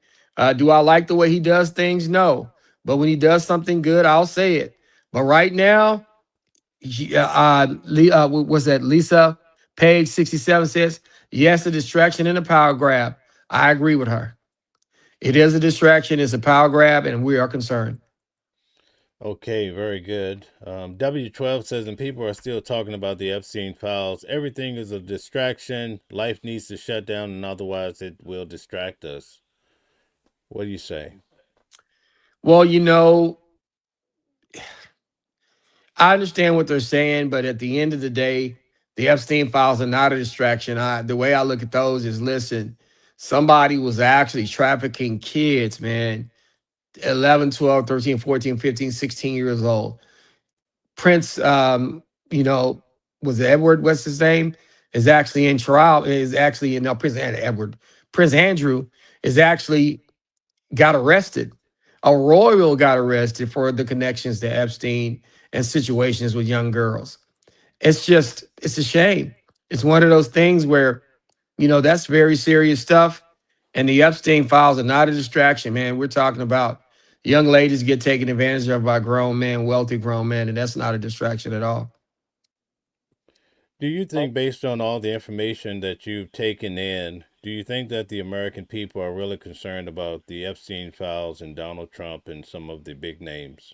Do I like the way he does things? No. But when he does something good, I'll say it. But right now, was that Lisa Page 67 says, yes, a distraction and a power grab. I agree with her. It is a distraction, it's a power grab, and we are concerned. Okay, very good. W12 says, and people are still talking about the Epstein files. Everything is a distraction. Life needs to shut down, and otherwise it will distract us. What do you say? Well, I understand what they're saying, but at the end of the day, the Epstein files are not a distraction. The way I look at those is, listen, somebody was actually trafficking kids, man, 11, 12, 13, 14, 15, 16 years old. Prince, was it Edward, what's his name, is actually in trial, Prince Andrew is actually got arrested. A royal got arrested for the connections to Epstein and situations with young girls. It's a shame. It's one of those things where, that's very serious stuff. And the Epstein files are not a distraction, man. We're talking about young ladies get taken advantage of by grown men, wealthy grown men, and that's not a distraction at all. Do you think, based on all the information that you've taken in, do you think that the American people are really concerned about the Epstein files and Donald Trump and some of the big names?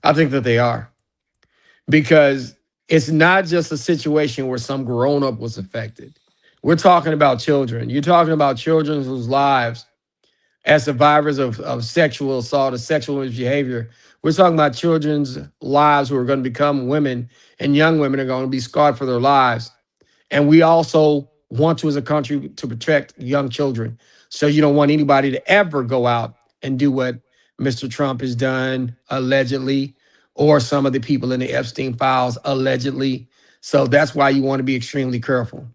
I think that they are, because it's not just a situation where some grown-up was affected. We're talking about children. You're talking about children whose lives, as survivors of sexual assault or sexual misbehavior, we're talking about children's lives who are going to become women, and young women are going to be scarred for their lives. And we also want to, as a country, to protect young children. So you don't want anybody to ever go out and do what Mr. Trump has done allegedly, or some of the people in the Epstein files allegedly. So that's why you want to be extremely careful.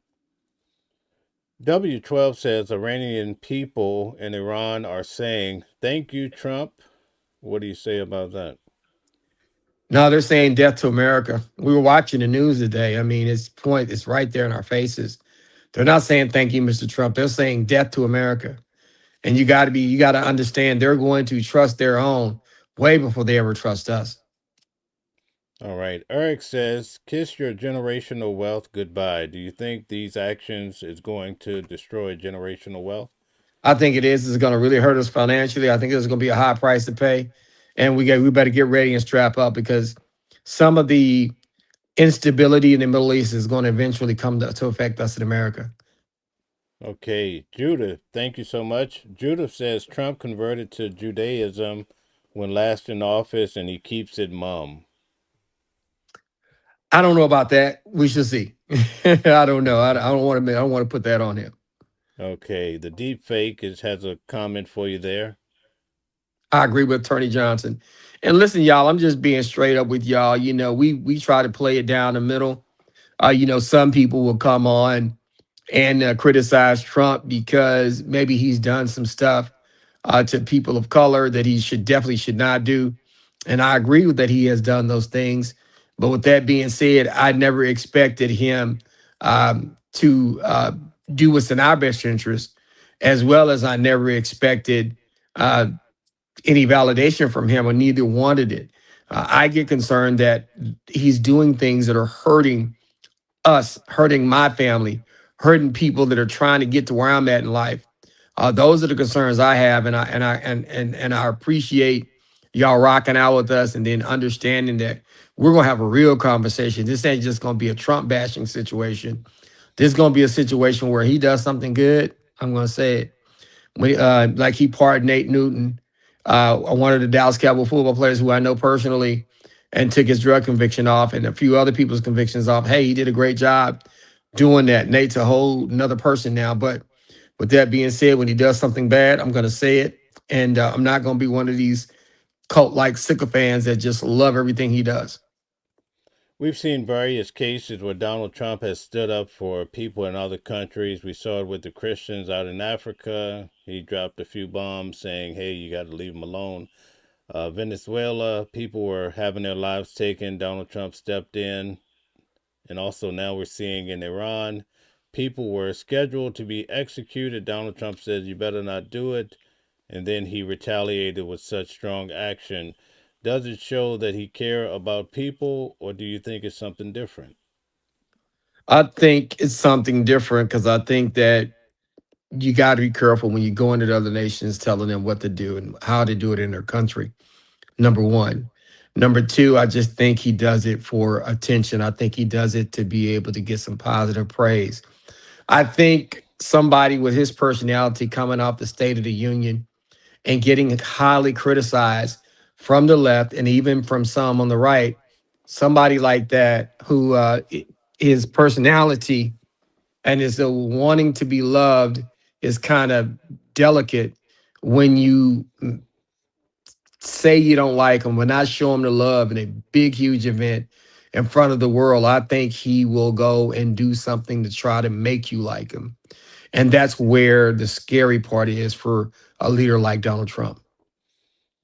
W12 says Iranian people in Iran are saying, "Thank you, Trump." What do you say about that? No, they're saying death to America. We were watching the news today. I mean, it's right there in our faces. They're not saying thank you, Mr. Trump. They're saying death to America. And you got to understand they're going to trust their own way before they ever trust us. All right. Eric says, "Kiss your generational wealth goodbye." Do you think these actions is going to destroy generational wealth? I think it is. It's going to really hurt us financially. I think there's going to be a high price to pay. And we better get ready and strap up, because some of the instability in the Middle East is going to eventually come to affect us in America. Okay, Judith, thank you so much. Judith says Trump converted to Judaism when last in office and he keeps it mum. I don't know about that. We shall see. I don't know. I don't want to put that on him. Okay, the deep fake has a comment for you there. I agree with Attorney Johnson. And listen, y'all, I'm just being straight up with y'all. You know, we try to play it down the middle. You know, some people will come on and criticize Trump because maybe he's done some stuff to people of color that he definitely should not do. And I agree with that he has done those things. But with that being said, I never expected him to do what's in our best interest, as well as I never expected any validation from him, or neither wanted it. I get concerned that he's doing things that are hurting us, hurting my family, hurting people that are trying to get to where I'm at in life. Those are the concerns I have, and I appreciate y'all rocking out with us, and then understanding that we're gonna have a real conversation. This ain't just gonna be a Trump bashing situation. This is gonna be a situation where he does something good. I'm gonna say it. Like he pardoned Nate Newton, one of the Dallas Cowboy football players who I know personally, and took his drug conviction off and a few other people's convictions off. Hey, he did a great job doing that. Nate's a whole another person now. But with that being said, when he does something bad, I'm going to say it. And I'm not going to be one of these cult-like sycophants that just love everything he does. We've seen various cases where Donald Trump has stood up for people in other countries. We saw it with the Christians out in Africa. He dropped a few bombs saying, hey, you got to leave them alone. Venezuela, people were having their lives taken. Donald Trump stepped in. And also now we're seeing in Iran, people were scheduled to be executed. Donald Trump says, you better not do it. And then he retaliated with such strong action. Does it show that he cares about people, or do you think it's something different? I think it's something different, because I think that you got to be careful when you go into other nations telling them what to do and how to do it in their country. Number one. Number two, I just think he does it for attention. I think he does it to be able to get some positive praise. I think somebody with his personality coming off the State of the Union and getting highly criticized from the left and even from some on the right, somebody like that who his personality and is wanting to be loved is kind of delicate when you say you don't like him, but not show him the love in a big, huge event in front of the world. I think he will go and do something to try to make you like him. And that's where the scary part is for a leader like Donald Trump.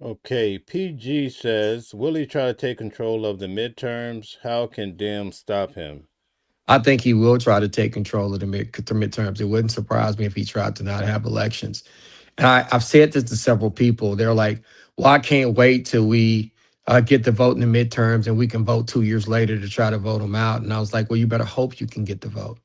Okay, PG says, will he try to take control of the midterms? How can Dems stop him? I think he will try to take control of the midterms. It wouldn't surprise me if he tried to not have elections. And I've said this to several people. They're like, well, I can't wait till we get the vote in the midterms and we can vote 2 years later to try to vote them out. And I was like, well, you better hope you can get the vote.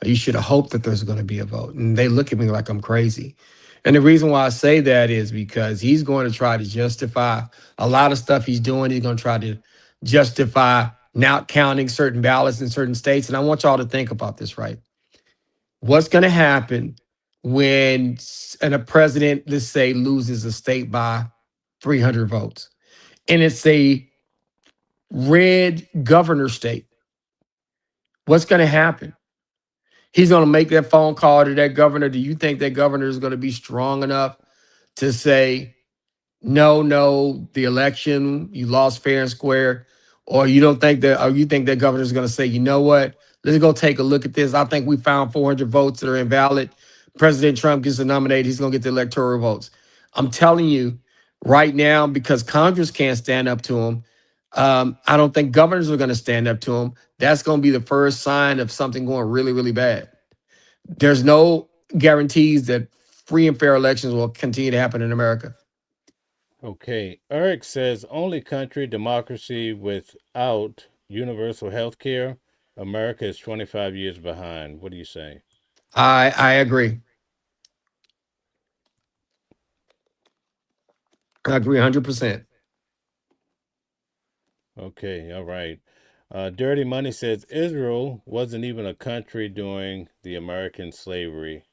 You should have hoped that there's going to be a vote. And they look at me like I'm crazy. And the reason why I say that is because he's going to try to justify a lot of stuff he's doing. He's going to try to justify not counting certain ballots in certain states. And I want y'all to think about this, right? What's going to happen when a president, let's say, loses a state by 300 votes, and it's a red governor state? What's going to happen? He's going to make that phone call to that governor. Do you think that governor is going to be strong enough to say, no, the election, you lost fair and square, or you don't think that, or you think that governor's going to say, you know what, let's go take a look at this. I think we found 400 votes that are invalid. President Trump gets nominated, he's going to get the electoral votes. I'm telling you right now, because Congress can't stand up to him, I don't think governors are going to stand up to him. That's going to be the first sign of something going really, really bad. There's no guarantees that free and fair elections will continue to happen in America. Okay. Eric says only country democracy without universal health care. America is 25 years behind. What do you say? I agree. I agree 100%. Okay. All right. Dirty Money says Israel wasn't even a country during the American slavery.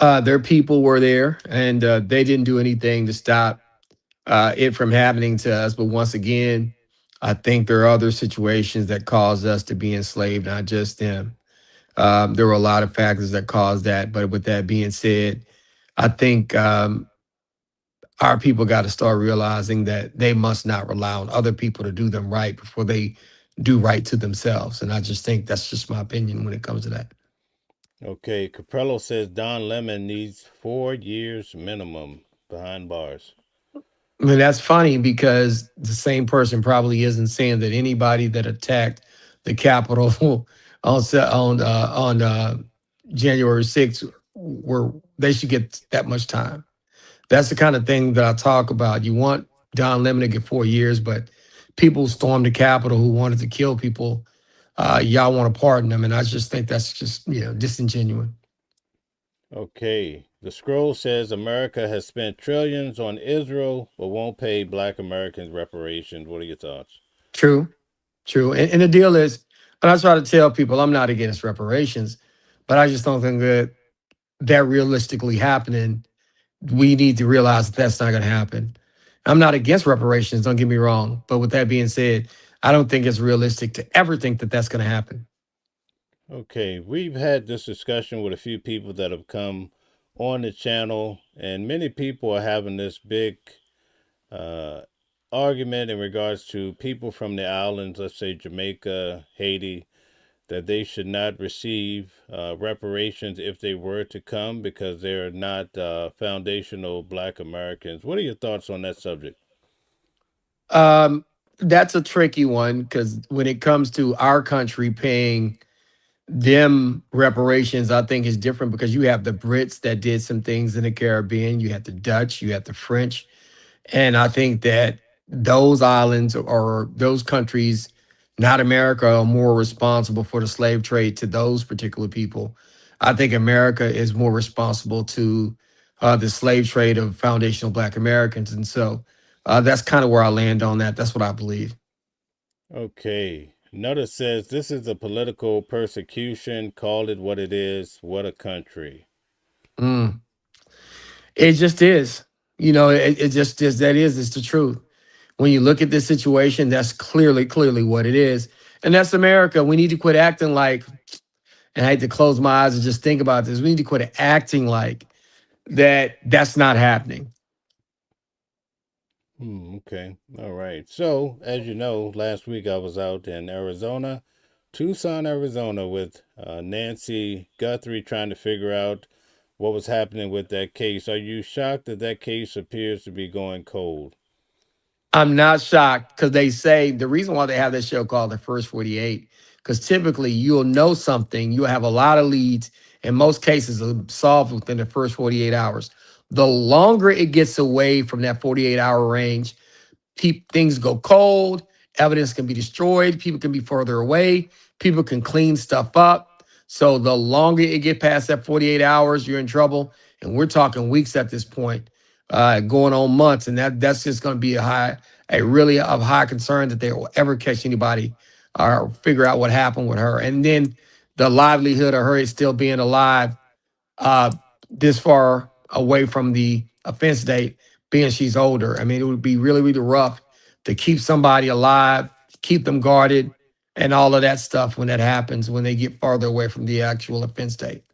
Their people were there, and they didn't do anything to stop it from happening to us. But once again, I think there are other situations that caused us to be enslaved, not just them. There were a lot of factors that caused that. But with that being said, I think our people got to start realizing that they must not rely on other people to do them right before they do right to themselves. And I just think that's just my opinion when it comes to that. Okay. Caprello says Don Lemon needs 4 years minimum behind bars. I mean, that's funny because the same person probably isn't saying that anybody that attacked the Capitol on January 6th they should get that much time. That's the kind of thing that I talk about. You want Don Lemon to get 4 years, but people stormed the Capitol who wanted to kill people. Y'all want to pardon them, and I just think that's just disingenuous. Okay. The scroll says America has spent trillions on Israel but won't pay Black Americans reparations. What are your thoughts? True, true. And the deal is, and I try to tell people I'm not against reparations, but I just don't think that realistically happening. We need to realize that that's not going to happen. I'm not against reparations, don't get me wrong. But with that being said, I don't think it's realistic to ever think that that's going to happen. Okay. We've had this discussion with a few people that have come on the channel, and many people are having this big argument in regards to people from the islands, let's say Jamaica, Haiti, that they should not receive reparations if they were to come because they're not foundational Black Americans. What are your thoughts on that subject? That's a tricky one because when it comes to our country paying them reparations, I think is different because you have the Brits that did some things in the Caribbean, you have the Dutch, you have the French, and I think that those islands or those countries, not America, are more responsible for the slave trade to those particular people. I think America is more responsible to the slave trade of foundational Black Americans. And so that's kind of where I land on that. That's what I believe. Okay. Notice says this is a political persecution. Call it what it is. What a country. Mm. It just is. It just is. That is, it's the truth. When you look at this situation, that's clearly what it is. And that's America. We need to quit acting like, and I hate to close my eyes and just think about this. We need to quit acting like that's not happening. Okay. All right. So, as you know, last week I was out in Arizona, Tucson, Arizona, with Nancy Guthrie trying to figure out what was happening with that case. Are you shocked that that case appears to be going cold? I'm not shocked because they say the reason why they have this show called The First 48, because typically you'll know something, you'll have a lot of leads. In most cases, are solved within the first 48 hours. The longer it gets away from that 48-hour range, things go cold, evidence can be destroyed, people can be further away, people can clean stuff up. So the longer it get past that 48 hours, you're in trouble. And we're talking weeks at this point, going on months. And that's just going to be a really of high concern that they will ever catch anybody or figure out what happened with her. And then the livelihood of her still being alive this far away from the offense date, being she's older. I mean, it would be really, really rough to keep somebody alive, keep them guarded, and all of that stuff when that happens, when they get farther away from the actual offense date.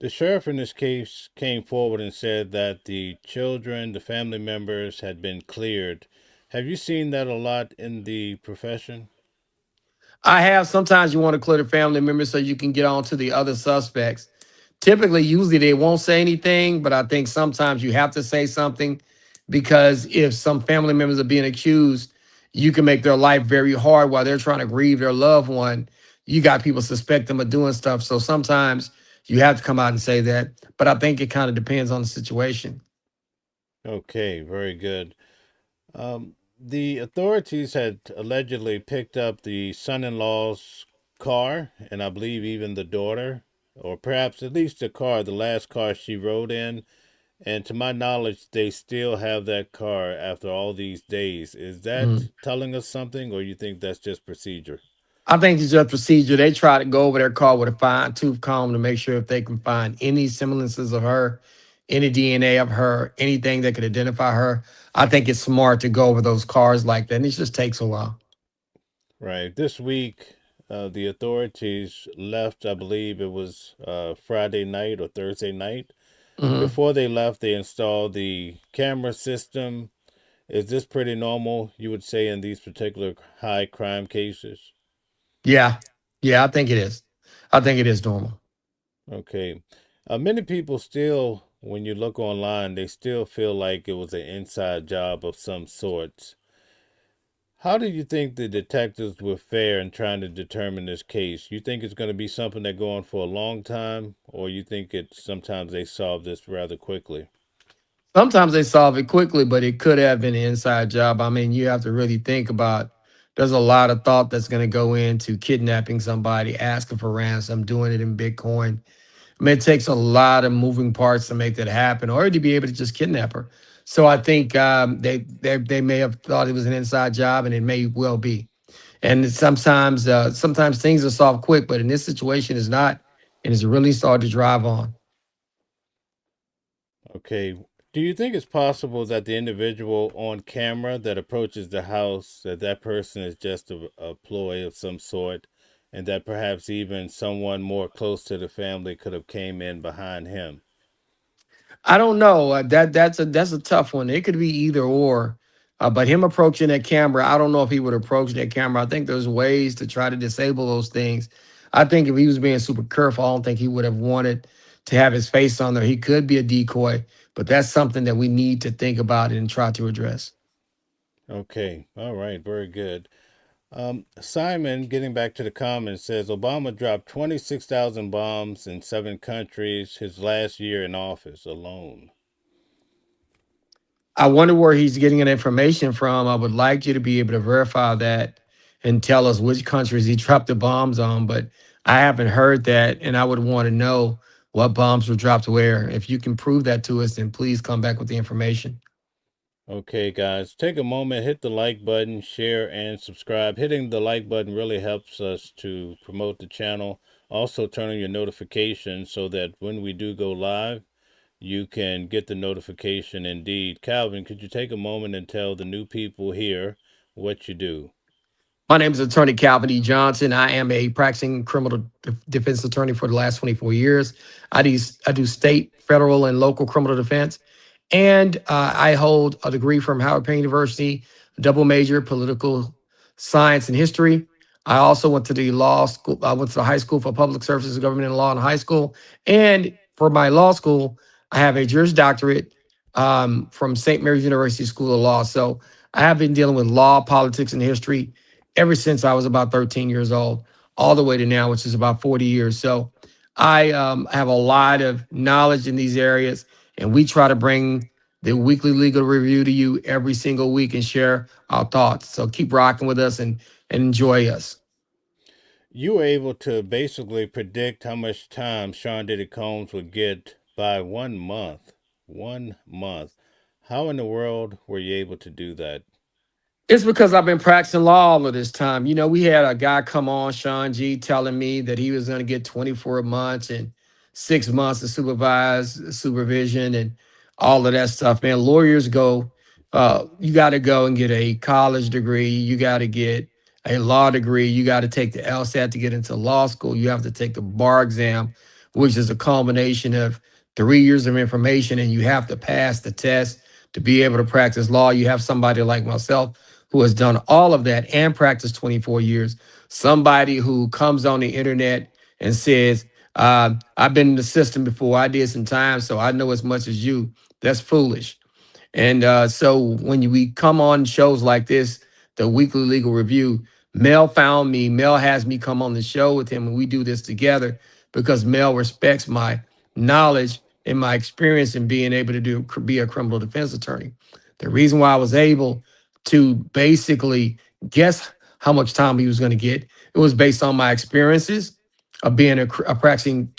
The sheriff in this case came forward and said that the children, the family members, had been cleared. Have you seen that a lot in the profession? I have. Sometimes you want to clear the family members so you can get on to the other suspects. Typically, usually they won't say anything, but I think sometimes you have to say something because if some family members are being accused, you can make their life very hard while they're trying to grieve their loved one. You got people suspect them of doing stuff. So sometimes you have to come out and say that. But I think it kind of depends on the situation. Okay, very good. The authorities had allegedly picked up the son in law's car, and I believe even the daughter, or perhaps at least the car, the last car she rode in. And to my knowledge, they still have that car after all these days. Is that Mhm. telling us something, or you think that's just procedure? I think it's just procedure. They try to go over their car with a fine tooth comb to make sure if they can find any semblances of her, any DNA of her, anything that could identify her. I think it's smart to go over those cars like that. And it just takes a while. Right. This week, the authorities left, I believe it was Friday night or Thursday night. Mhm. Before they left, they installed the camera system. Is this pretty normal, you would say, in these particular high crime cases? Yeah. Yeah, I think it is. I think it is normal. Okay. Many people still, when you look online, they still feel like it was an inside job of some sorts. How do you think the detectives were fair in trying to determine this case? You think it's going to be something that go on for a long time, or you think it sometimes they solve this rather quickly? Sometimes they solve it quickly, but it could have been an inside job. I mean, you have to really think about there's a lot of thought that's going to go into kidnapping somebody, asking for ransom, doing it in Bitcoin. I mean, it takes a lot of moving parts to make that happen, or to be able to just kidnap her. So I think they may have thought it was an inside job, and it may well be. And sometimes things are solved quick, but in this situation, it's not, and it's really started to drive on. Okay. Do you think it's possible that the individual on camera that approaches the house, that that person is just a ploy of some sort, and that perhaps even someone more close to the family could have came in behind him? I don't know. That's a tough one. It could be either or. But him approaching that camera, I don't know if he would approach that camera. I think there's ways to try to disable those things. I think if he was being super careful, I don't think he would have wanted to have his face on there. He could be a decoy, but that's something that we need to think about and try to address. Okay. All right. Very good. Simon, getting back to the comments, says Obama dropped 26,000 bombs in 7 countries his last year in office alone. I wonder where he's getting that information from. I would like you to be able to verify that and tell us which countries he dropped the bombs on. But I haven't heard that, and I would want to know what bombs were dropped where. If you can prove that to us, then please come back with the information. Okay, guys, take a moment, hit the like button, share, and subscribe. Hitting the like button really helps us to promote the channel. Also, turn on your notifications so that when we do go live, you can get the notification indeed. Calvin, could you take a moment and tell the new people here what you do? My name is Attorney Calvin E. Johnson. I am a practicing criminal defense attorney for the last 24 years. I do state, federal, and local criminal defense. And I hold a degree from Howard Payne University, double major, political science and history. I also went to the law school. I went to the high school for public services, government and law in high school. And for my law school, I have a Juris Doctorate from St. Mary's University School of Law. So I have been dealing with law, politics, and history ever since I was about 13 years old, all the way to now, which is about 40 years. So I have a lot of knowledge in these areas, and we try to bring the weekly legal review to you every single week and share our thoughts. So keep rocking with us and enjoy us. You were able to basically predict how much time Sean Diddy Combs would get by 1 month. 1 month. How in the world were you able to do that? It's because I've been practicing law all of this time. You know, we had a guy come on, Sean G, telling me that he was going to get 24 months and 6 months of supervision and all of that stuff. Man, lawyers go, you got to go and get a college degree. You got to get a law degree. You got to take the LSAT to get into law school. You have to take the bar exam. which is a combination of 3 years of information, and you have to pass the test to be able to practice law. You have somebody like myself who has done all of that and practiced 24 years. Somebody who comes on the internet and says, I've been in the system before, I did some time, so I know as much as you. That's foolish. And so when we come on shows like this, the Weekly Legal Review, Mel found me. Mel has me come on the show with him, and we do this together because Mel respects my knowledge and my experience in being able to be a criminal defense attorney. The reason why I was able to basically guess how much time he was going to get, it was based on my experiences of being a practicing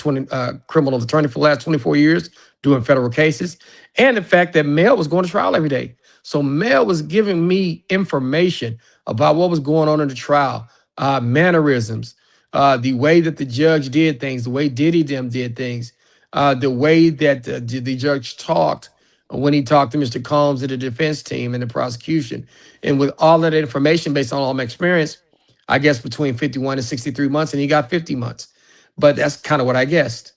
criminal attorney for the last 24 years, doing federal cases, and the fact that Mel was going to trial every day. So Mel was giving me information about what was going on in the trial, mannerisms, the way that the judge did things, the way Diddy them did things, the way that the judge talked when he talked to Mr. Combs and the defense team and the prosecution. And with all of that information based on all my experience, I guess between 51 and 63 months, and he got 50 months. But that's kind of what I guessed.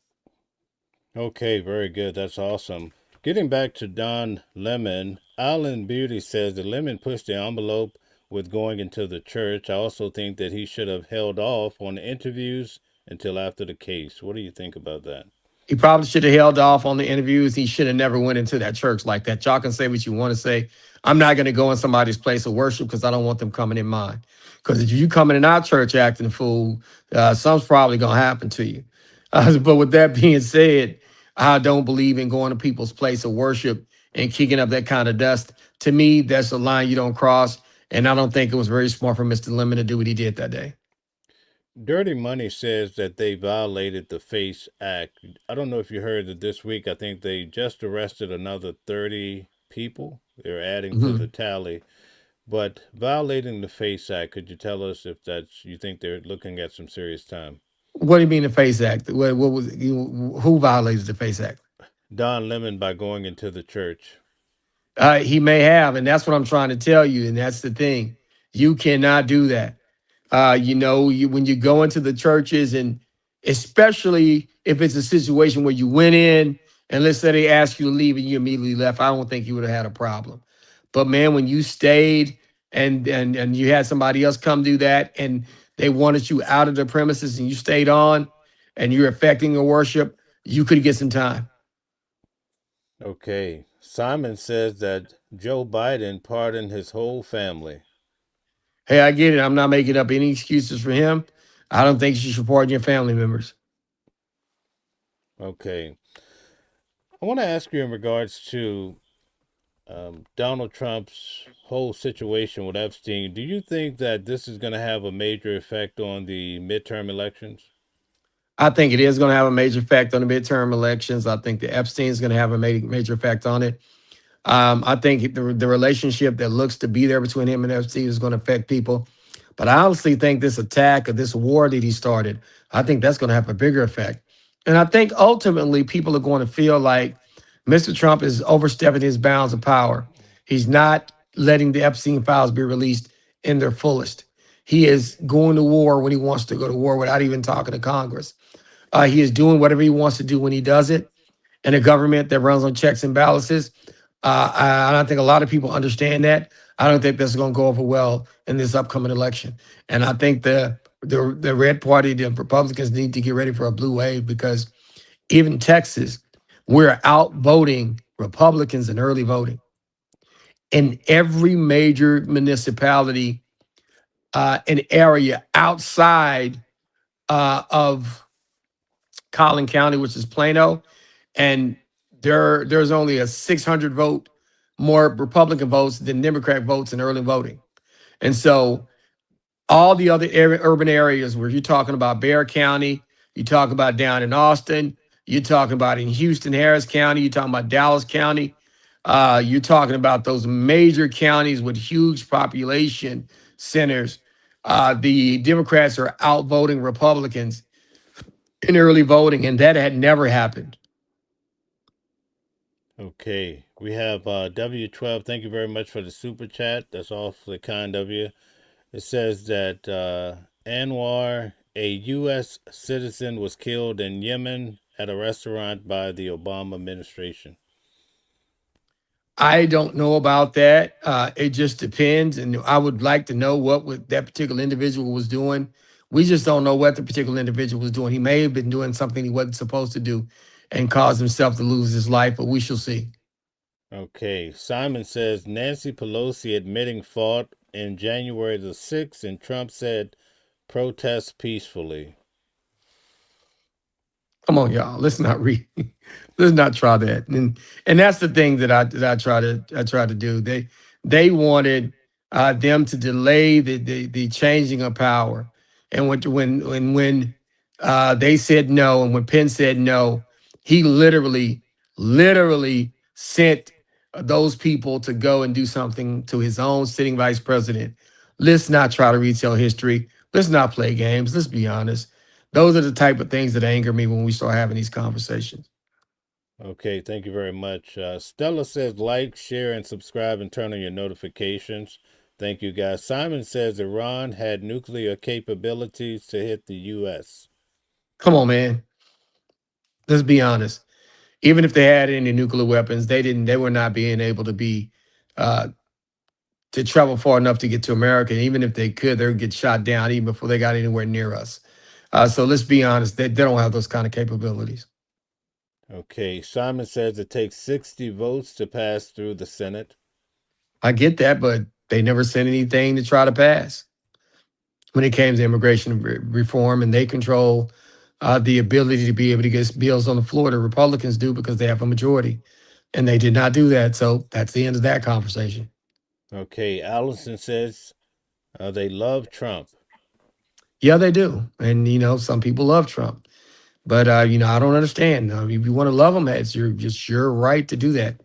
Okay, very good. That's awesome. Getting back to Don Lemon, Alan Beauty says that Lemon pushed the envelope with going into the church. I also think that he should have held off on the interviews until after the case. What do you think about that? He probably should have held off on the interviews. He should have never went into that church like that. Y'all can say what you want to say. I'm not going to go in somebody's place of worship because I don't want them coming in mine. Because if you coming in our church acting a fool, something's probably going to happen to you. But with that being said, I don't believe in going to people's place of worship and kicking up that kind of dust. To me, that's a line you don't cross. And I don't think it was very smart for Mr. Lemon to do what he did that day. Dirty Money says that they violated the FACE Act. I don't know if you heard that this week, I think they just arrested another 30 people. They're adding to the tally. But violating the FACE Act, could you tell us if that's, you think they're looking at some serious time? What do you mean the FACE Act? What was who violated the FACE Act? Don Lemon by going into the church. He may have, and that's what I'm trying to tell you. And that's the thing. You cannot do that. When you go into the churches, and especially if it's a situation where you went in and let's say they asked you to leave and you immediately left, I don't think you would have had a problem. But man, when you stayed and you had somebody else come do that and they wanted you out of the premises and you stayed on and you're affecting your worship, you could get some time. Okay. Simon says that Joe Biden pardoned his whole family. Hey, I get it. I'm not making up any excuses for him. I don't think you should pardon your family members. Okay. I want to ask you in regards to Donald Trump's whole situation with Epstein. Do you think that this is going to have a major effect on the midterm elections? I think it is going to have a major effect on the midterm elections. I think the Epstein is going to have a major effect on it. I think the relationship that looks to be there between him and Epstein is going to affect people. But I honestly think this attack or this war that he started, I think that's going to have a bigger effect. And I think ultimately people are going to feel like Mr. Trump is overstepping his bounds of power. He's not letting the Epstein files be released in their fullest. He is going to war when he wants to go to war without even talking to Congress. He is doing whatever he wants to do when he does it. And a government that runs on checks and balances, I don't think a lot of people understand that. I don't think that's going to go over well in this upcoming election. And I think the red party, the Republicans, need to get ready for a blue wave because even Texas, we're outvoting Republicans in early voting. In every major municipality, an area outside of Collin County, which is Plano, and there's only a 600 vote more Republican votes than Democrat votes in early voting. And so all the other urban areas where you're talking about Bexar County, you talk about down in Austin, you're talking about in Houston, Harris County, you're talking about Dallas County, you're talking about those major counties with huge population centers. The Democrats are outvoting Republicans in early voting, and that had never happened. Okay. We have W12. Thank you very much for the super chat. That's awfully kind of you. It says that Anwar, a U.S. citizen, was killed in Yemen at a restaurant by the Obama administration? I don't know about that. It just depends, and I would like to know what that particular individual was doing. We just don't know what the particular individual was doing. He may have been doing something he wasn't supposed to do and caused himself to lose his life, but we shall see. Okay, Simon says Nancy Pelosi admitting fault in January the 6th, and Trump said protest peacefully. Come on, y'all. Let's not let's not try that. And that's the thing that I try to do. They wanted them to delay the changing of power. And when they said no, and when Penn said no, he literally sent those people to go and do something to his own sitting vice president. Let's not try to retell history. Let's not play games. Let's be honest. Those are the type of things that anger me when we start having these conversations. Okay, thank you very much. Stella says like, share, and subscribe and turn on your notifications. Thank you, guys. Simon says Iran had nuclear capabilities to hit the U.S. Come on, man. Let's be honest. Even if they had any nuclear weapons, they were not being able to travel far enough to get to America. And even if they could, they would get shot down even before they got anywhere near us. So let's be honest, they don't have those kind of capabilities. Okay, Simon says it takes 60 votes to pass through the Senate. I get that, but they never sent anything to try to pass when it came to immigration reform, and they control the ability to be able to get bills on the floor. The Republicans do because they have a majority, and they did not do that. So that's the end of that conversation. Okay, Allison says they love Trump. Yeah, they do. And, some people love Trump. But, I don't understand. If you want to love him, it's your right to do that.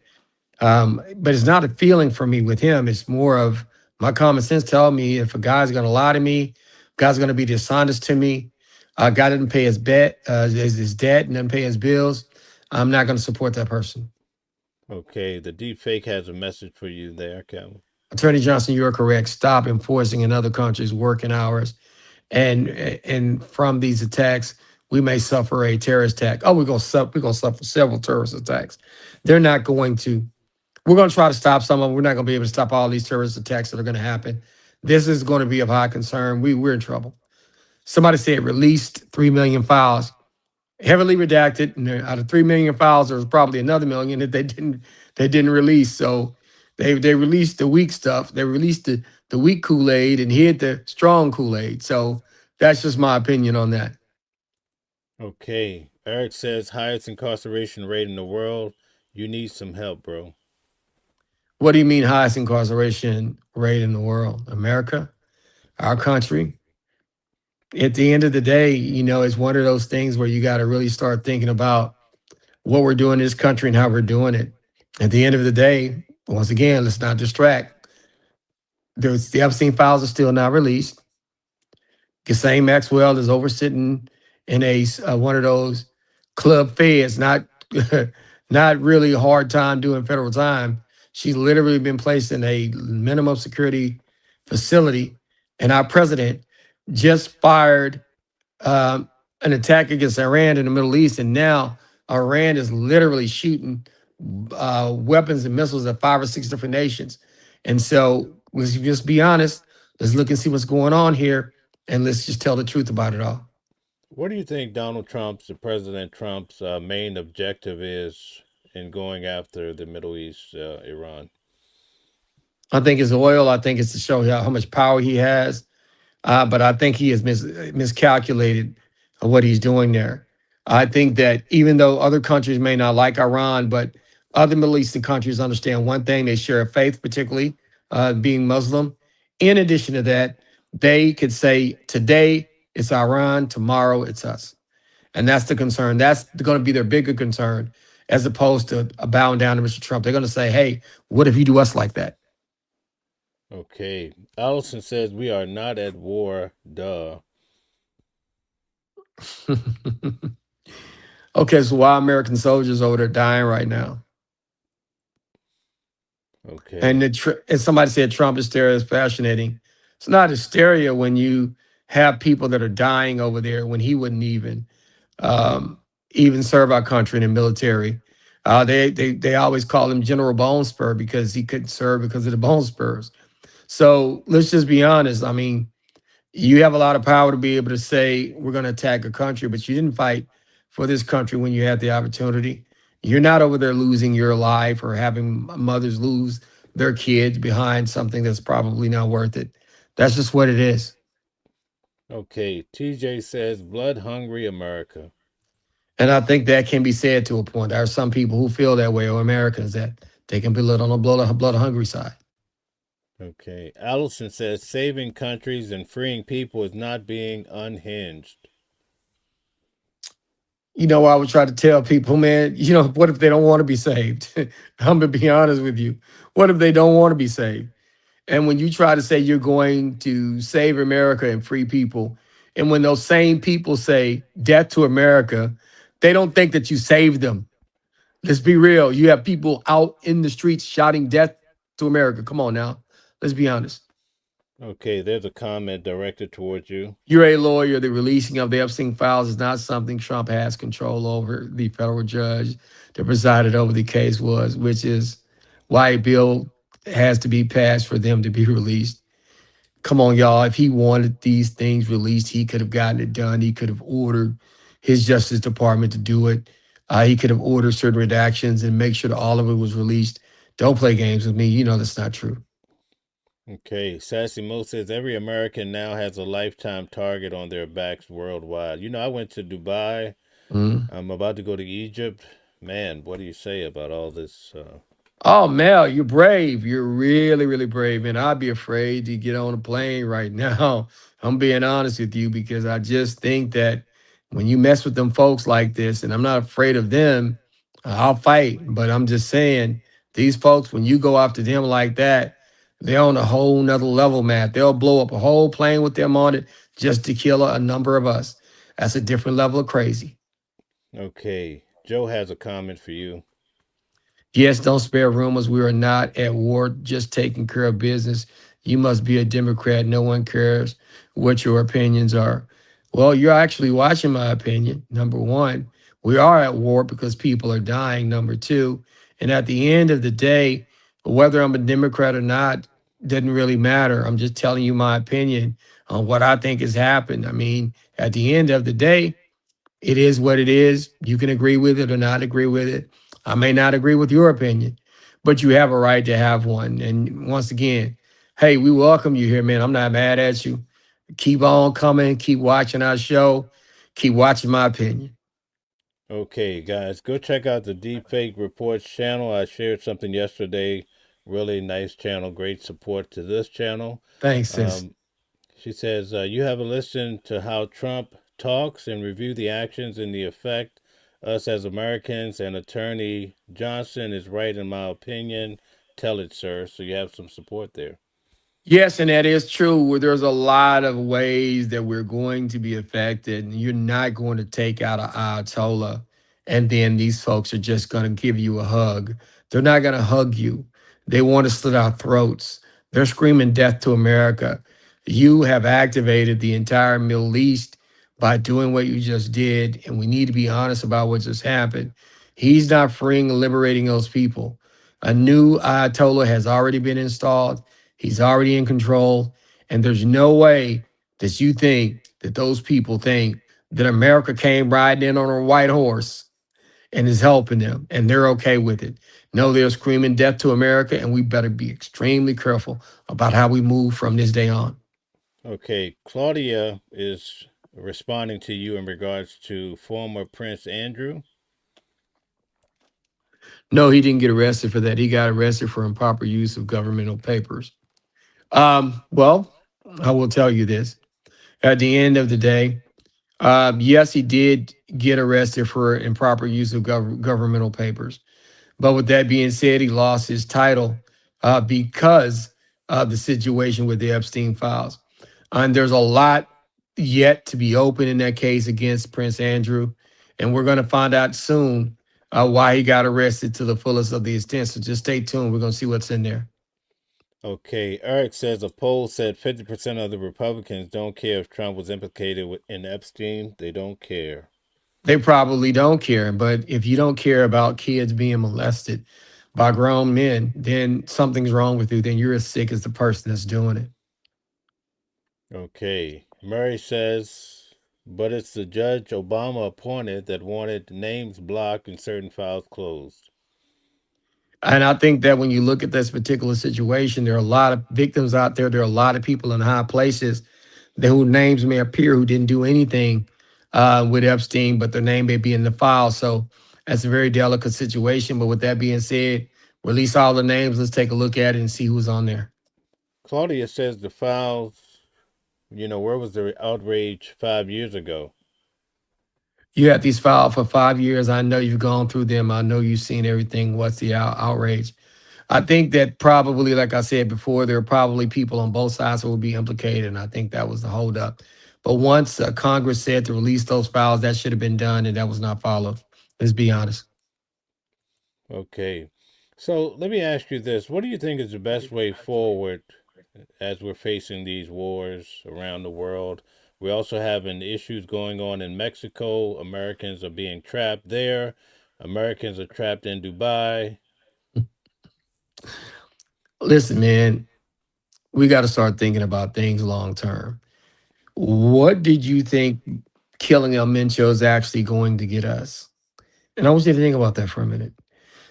But it's not a feeling for me with him. It's more of my common sense telling me if a guy's going to lie to me, guy's going to be dishonest to me, guy doesn't pay his debt and doesn't pay his bills, I'm not going to support that person. Okay, the deep fake has a message for you there, Kevin. Attorney Johnson, you are correct. Stop enforcing in other countries working hours. And from these attacks, we may suffer a terrorist attack. Oh, we're gonna suffer several terrorist attacks. They're not going to. We're going to try to stop some of them. We're not going to be able to stop all these terrorist attacks that are going to happen. This is going to be of high concern. We're in trouble. Somebody said released 3 million files, heavily redacted, and out of 3 million files, there was probably another million that they didn't release. So they released the weak stuff. They released the weak Kool-Aid and hid the strong Kool-Aid. So that's just my opinion on that. Okay, Eric says highest incarceration rate in the world. You need some help, bro. What do you mean highest incarceration rate in the world? America? Our country? At the end of the day, it's one of those things where you got to really start thinking about what we're doing in this country and how we're doing it. At the end of the day, once again, let's not distract. The Epstein files are still not released. Ghislaine Maxwell is over sitting in one of those club feds, not really a hard time doing federal time. She's literally been placed in a minimum security facility, and our president just fired an attack against Iran in the Middle East, and now Iran is literally shooting weapons and missiles at 5 or 6 different nations. And so let's just be honest. Let's look and see what's going on here, and let's just tell the truth about it all. What do you think President Trump's main objective is in going after the Middle East, Iran? I think it's oil. I think it's to show how much power he has. But I think he has miscalculated what he's doing there. I think that even though other countries may not like Iran, but other Middle Eastern countries understand one thing: they share a faith, particularly being Muslim. In addition to that, they could say today it's Iran, tomorrow it's us. And that's the concern. That's going to be their bigger concern as opposed to bowing down to Mr. Trump. They're going to say, hey, what if you do us like that? Okay. Allison says we are not at war. Duh. Okay, so why American soldiers over there dying right now? Okay. And somebody said Trump hysteria is fascinating. It's not hysteria when you have people that are dying over there when he wouldn't even even serve our country in the military. They always call him General Bone Spur because he couldn't serve because of the bone spurs. So let's just be honest. I mean, you have a lot of power to be able to say we're going to attack a country, but you didn't fight for this country when you had the opportunity. You're not over there losing your life or having mothers lose their kids behind something that's probably not worth it. That's just what it is. Okay, TJ says, blood hungry America. And I think that can be said to a point. There are some people who feel that way, or Americans that they can be a little on the blood hungry side. Okay, Allison says, saving countries and freeing people is not being unhinged. You know, I would try to tell people, man, what if they don't want to be saved? I'm going to be honest with you. What if they don't want to be saved? And when you try to say you're going to save America and free people, and when those same people say death to America, they don't think that you saved them. Let's be real. You have people out in the streets shouting death to America. Come on now. Let's be honest. Okay, there's a comment directed towards you. You're a lawyer. The releasing of the Epstein files is not something Trump has control over. The federal judge that presided over the case was, which is why a bill has to be passed for them to be released. Come on, y'all. If he wanted these things released, he could have gotten it done. He could have ordered his Justice Department to do it. He could have ordered certain redactions and make sure that all of it was released. Don't play games with me. You know that's not true. Okay, Sassy Mo says, every American now has a lifetime target on their backs worldwide. I went to Dubai. I'm about to go to Egypt. Man, what do you say about all this? Oh, Mel, you're brave. You're really, really brave. And I'd be afraid to get on a plane right now. I'm being honest with you because I just think that when you mess with them folks like this, and I'm not afraid of them, I'll fight. But I'm just saying, these folks, when you go after them like that, they're on a whole nother level, Matt. They'll blow up a whole plane with them on it just to kill a number of us. That's a different level of crazy. Okay, Joe has a comment for you. Yes, don't spare rumors. We are not at war, just taking care of business. You must be a Democrat. No one cares what your opinions are. Well, you're actually watching my opinion. Number one, we are at war because people are dying. Number two, and at the end of the day, whether I'm a Democrat or not doesn't really matter. I'm just telling you my opinion on what I think has happened. I mean, at the end of the day, it is what it is. You can agree with it or not agree with it. I may not agree with your opinion, but you have a right to have one. And once again, hey, we welcome you here, man. I'm not mad at you. Keep on coming. Keep watching our show. Keep watching my opinion. Okay, guys, go check out the Deepfake Reports channel. I shared something yesterday. Really nice channel. Great support to this channel. Thanks, sis. She says, you haven't listened to how Trump talks and review the actions and the effect us as Americans, and Attorney Johnson is right in my opinion. Tell it, sir. So you have some support there. Yes, and that is true. There's a lot of ways that we're going to be affected. And you're not going to take out an Ayatollah and then these folks are just going to give you a hug. They're not going to hug you. They want to slit our throats. They're screaming death to America. You have activated the entire Middle East by doing what you just did. And we need to be honest about what just happened. He's not freeing and liberating those people. A new Ayatollah has already been installed. He's already in control. And there's no way that you think that those people think that America came riding in on a white horse and is helping them and they're okay with it. No, they're screaming death to America, and we better be extremely careful about how we move from this day on. Okay, Claudia is responding to you in regards to former Prince Andrew. No, he didn't get arrested for that. He got arrested for improper use of governmental papers. Well, I will tell you this. At the end of the day, yes, he did get arrested for improper use of governmental papers. But with that being said, he lost his title because of the situation with the Epstein files. And there's a lot yet to be open in that case against Prince Andrew. And we're going to find out soon why he got arrested to the fullest of the extent. So just stay tuned. We're going to see what's in there. Okay, Eric says a poll said 50% of the Republicans don't care if Trump was implicated in Epstein. They don't care. They probably don't care. But if you don't care about kids being molested by grown men, then something's wrong with you. Then you're as sick as the person that's doing it. Okay. Murray says, but it's the judge Obama appointed that wanted names blocked and certain files closed. And I think that when you look at this particular situation, there are a lot of victims out there. There are a lot of people in high places whose names may appear who didn't do anything with Epstein, but their name may be in the file. So that's a very delicate situation. But with that being said, release all the names. Let's take a look at it and see who's on there. Claudia says the files, where was the outrage 5 years ago? You had these files for 5 years. I know you've gone through them. I know you've seen everything. What's the outrage? I think that probably, like I said before, there are probably people on both sides who will be implicated, and I think that was the holdup. But once Congress said to release those files, that should have been done, and that was not followed. Let's be honest. Okay. So let me ask you this. What do you think is the best way forward as we're facing these wars around the world? We also having issues going on in Mexico. Americans are being trapped there. Americans are trapped in Dubai. Listen, man, we got to start thinking about things long term. What did you think killing El Mencho is actually going to get us? And I want you to think about that for a minute.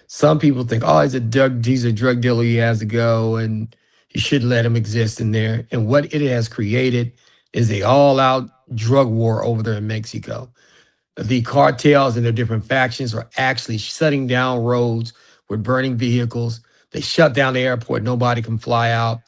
Some people think, oh, he's a drug dealer, he has to go, and you shouldn't let him exist in there. And what it has created is a all-out drug war over there in Mexico. The cartels and their different factions are actually shutting down roads with burning vehicles. They shut down the airport. Nobody can fly out.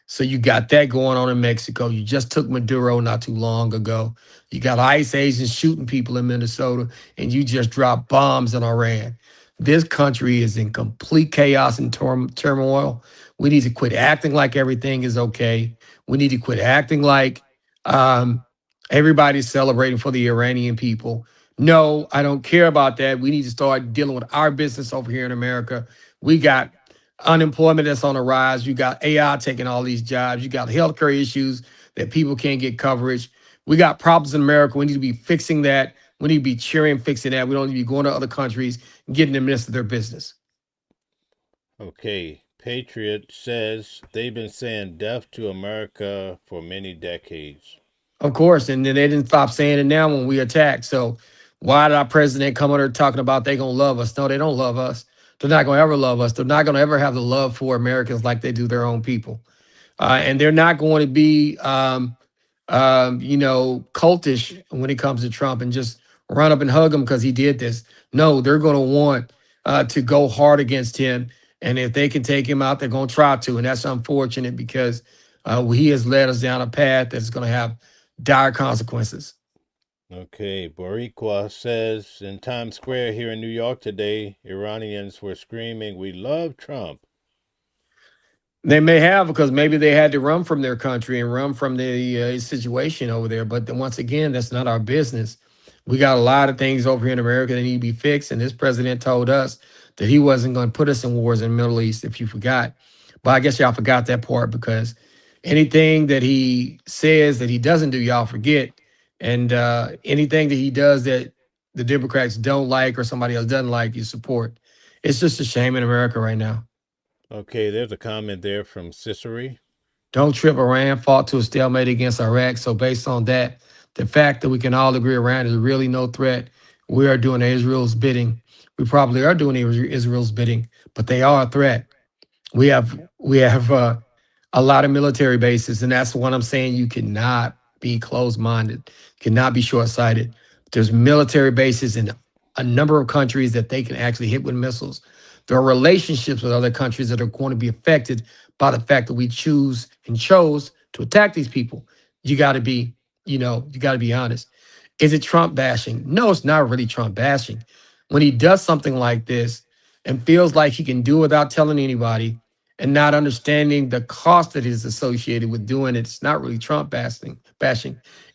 So you got that going on in Mexico. You just took Maduro not too long ago. You got ICE agents shooting people in Minnesota, and you just dropped bombs in Iran. This country is in complete chaos and turmoil. We need to quit acting like everything is okay. We need to quit acting like everybody's celebrating for the Iranian people. No, I don't care about that. We need to start dealing with our business over here in America. We got unemployment that's on the rise. You got AI taking all these jobs. You got healthcare issues that people can't get coverage. We got problems in America. We need to be fixing that. We need to be cheering, fixing that. We don't need to be going to other countries and getting in the midst of their business. Okay. Patriot says they've been saying death to America for many decades. Of course, and then they didn't stop saying it now when we attacked. So why did our president come on there talking about they going to love us? No, they don't love us. They're not going to ever love us. They're not going to ever have the love for Americans like they do their own people. And they're not going to be, cultish when it comes to Trump and just run up and hug him because he did this. No, they're going to want to go hard against him. And if they can take him out, they're going to try to. And that's unfortunate because he has led us down a path that's going to have dire consequences. Okay, Boricua says in Times Square here in New York today, Iranians were screaming, "We love Trump." They may have because maybe they had to run from their country and run from the situation over there. But then once again, that's not our business. We got a lot of things over here in America that need to be fixed. And this president told us that he wasn't going to put us in wars in the Middle East, if you forgot. But I guess y'all forgot that part because anything that he says that he doesn't do, y'all forget. And anything that he does that the Democrats don't like or somebody else doesn't like, you support. It's just a shame in America right now. Okay, there's a comment there from Cicely. Don't trip. Iran fought to a stalemate against Iraq. So based on that, the fact that we can all agree Iran is really no threat, we are doing Israel's bidding. We probably are doing Israel's bidding, but they are a threat. We have a lot of military bases, and that's what I'm saying. You cannot be closed-minded, cannot be short-sighted. There's military bases in a number of countries that they can actually hit with missiles. There are relationships with other countries that are going to be affected by the fact that we chose to attack these people. You got to be, honest. Is it Trump bashing? No, it's not really Trump bashing. When he does something like this and feels like he can do it without telling anybody and not understanding the cost that is associated with doing it, it's not really Trump bashing.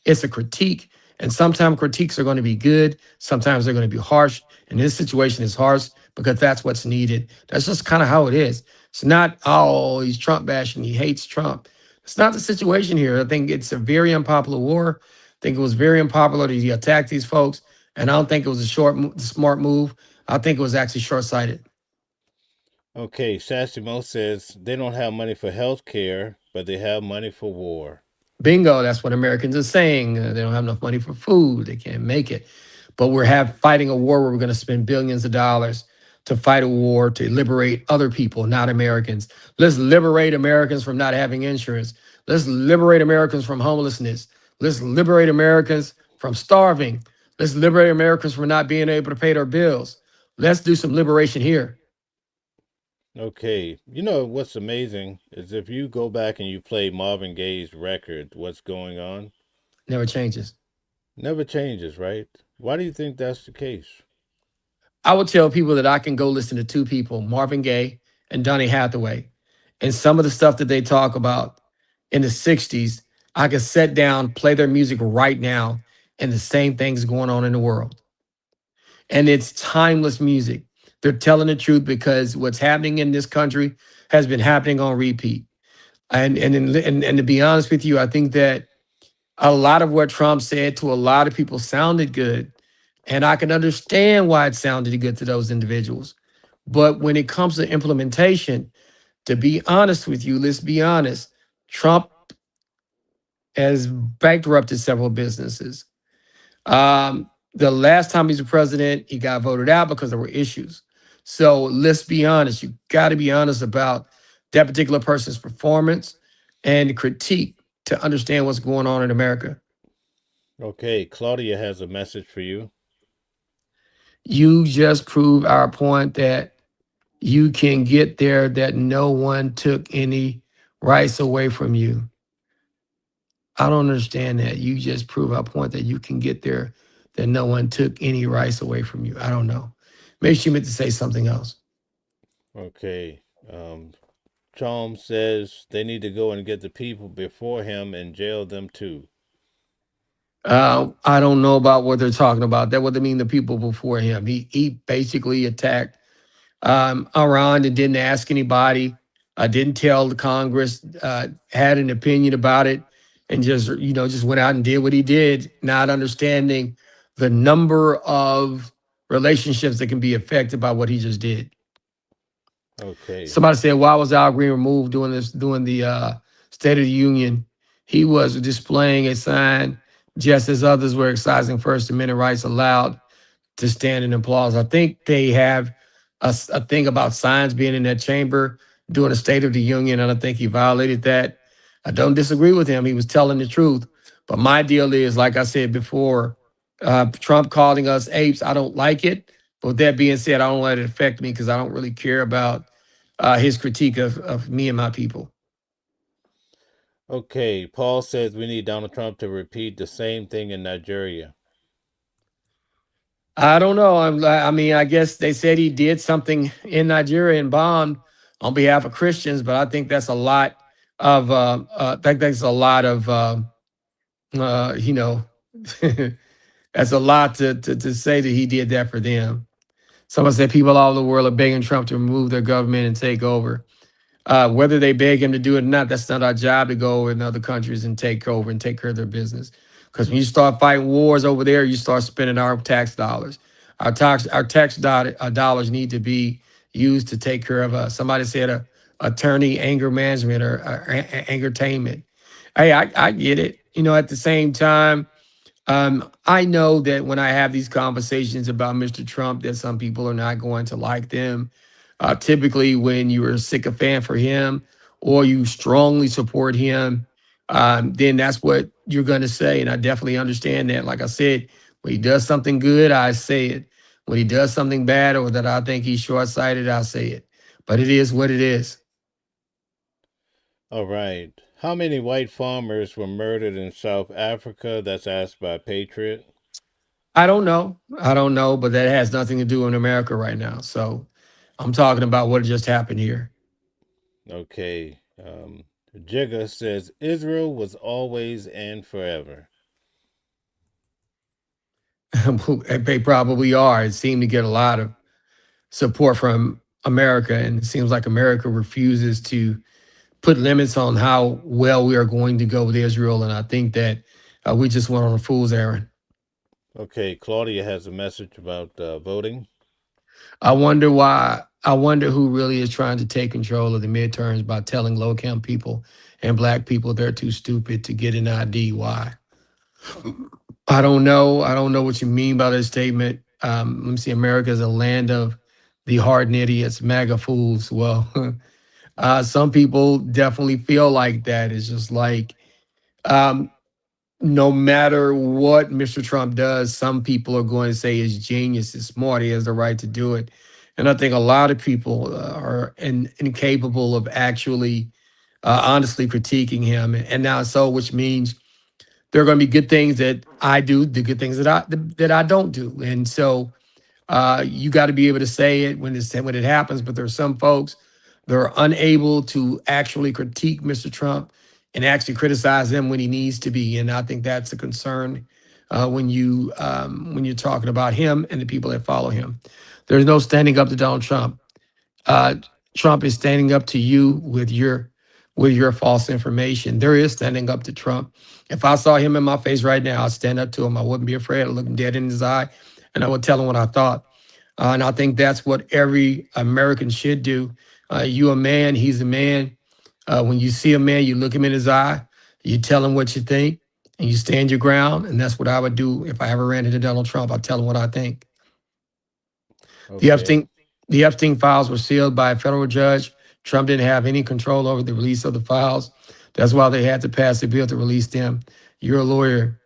It's a critique. And sometimes critiques are going to be good. Sometimes they're going to be harsh. And this situation is harsh because that's what's needed. That's just kind of how it is. It's not, oh, he's Trump bashing. He hates Trump. It's not the situation here. I think it's a very unpopular war. I think it was very unpopular that he attacked these folks. And I don't think it was a smart move. I think it was actually short-sighted. Okay, Sassy Mo says they don't have money for health care, but they have money for war. Bingo, that's what Americans are saying. They don't have enough money for food. They can't make it. But we're fighting a war where we're going to spend billions of dollars to fight a war to liberate other people, not Americans. Let's liberate Americans from not having insurance. Let's liberate Americans from homelessness. Let's liberate Americans from starving. Let's liberate Americans from not being able to pay their bills. Let's do some liberation here. Okay, you know what's amazing is if you go back and you play Marvin Gaye's record, What's Going On, Never changes. never changes, right? Why do you think that's the case? I would tell people that I can go listen to two people, Marvin Gaye and Donny Hathaway, and some of the stuff that they talk about in the 60s, I could sit down, play their music right now, and the same thing's going on in the world. And it's timeless music. They're telling the truth because what's happening in this country has been happening on repeat. And to be honest with you, I think that a lot of what Trump said to a lot of people sounded good. And I can understand why it sounded good to those individuals. But when it comes to implementation, to be honest with you, let's be honest, Trump has bankrupted several businesses. The last time he was president, he got voted out because there were issues. So let's be honest. You got to be honest about that particular person's performance and critique to understand what's going on in America. Okay, Claudia has a message for you. You just proved our point that you can get there, that no one took any rights away from you. I don't understand that. You just prove our point that you can get there, that no one took any rights away from you. I don't know. Maybe she meant to say something else. Okay, Chom says they need to go and get the people before him and jail them too. I don't know about what they're talking about. That what they mean, the people before him. He basically attacked Iran and didn't ask anybody, didn't tell the Congress, had an opinion about it, and just went out and did what he did, not understanding the number of relationships that can be affected by what he just did. Okay. Somebody said, why was Al Green removed doing the State of the Union? He was displaying a sign just as others were exercising First Amendment rights allowed to stand and applause. I think they have a thing about signs being in that chamber doing a State of the Union, and I think he violated that. I don't disagree with him. He was telling the truth. But my deal is, like I said before, Trump calling us apes, I don't like it. But with that being said, I don't let it affect me because I don't really care about his critique of me and my people. Okay, Paul says we need Donald Trump to repeat the same thing in Nigeria. I don't know. I mean, I guess they said he did something in Nigeria and bombed on behalf of Christians, but I think that's a lot of that's a lot of that's a lot to say that he did that for them. Someone said people all over the world are begging Trump to remove their government and take over. Whether they beg him to do it or not, that's not our job to go over in other countries and take over and take care of their business. Because when you start fighting wars over there, you start spending our tax dollars. Our tax dollars need to be used to take care of us. Somebody said attorney anger management or angertainment. Hey, I get it. At the same time, I know that when I have these conversations about Mr. Trump, that some people are not going to like them. Typically, when you're a sycophant for him or you strongly support him, then that's what you're going to say. And I definitely understand that. Like I said, when he does something good, I say it. When he does something bad or that I think he's short-sighted, I say it. But it is what it is. All right. How many white farmers were murdered in South Africa? That's asked by Patriot. I don't know, but that has nothing to do in America right now. So I'm talking about what just happened here. Okay. Jigga says Israel was always and forever. They probably are. It seemed to get a lot of support from America, and it seems like America refuses to put limits on how well we are going to go with Israel. And I think that we just went on a fool's errand. Okay, Claudia has a message about voting. I wonder why. I wonder who really is trying to take control of the midterms by telling low-income people and Black people they're too stupid to get an ID. Why? I don't know. I don't know what you mean by this statement. Let me see. America is a land of the hardened idiots, MAGA fools. Well, some people definitely feel like that. It's just like, um, no matter what Mr. Trump does, some people are going to say he's genius, he's smart, he has the right to do it. And I think a lot of people are incapable of actually honestly critiquing him. And now so, which means there are going to be good things that I do, the good things that I don't do. And so you got to be able to say it when it happens. But there are some folks that are unable to actually critique Mr. Trump and actually criticize him when he needs to be. And I think that's a concern when you're talking about him and the people that follow him. There's no standing up to Donald Trump. Trump is standing up to you with your false information. There is standing up to Trump. If I saw him in my face right now, I'd stand up to him. I wouldn't be afraid. I'd look him dead in his eye, and I would tell him what I thought. And I think that's what every American should do. You a man, he's a man. When you see a man, you look him in his eye, you tell him what you think, and you stand your ground. And that's what I would do if I ever ran into Donald Trump. I'd tell him what I think. Okay. The Epstein files were sealed by a federal judge. Trump didn't have any control over the release of the files. That's why they had to pass a bill to release them. You're a lawyer.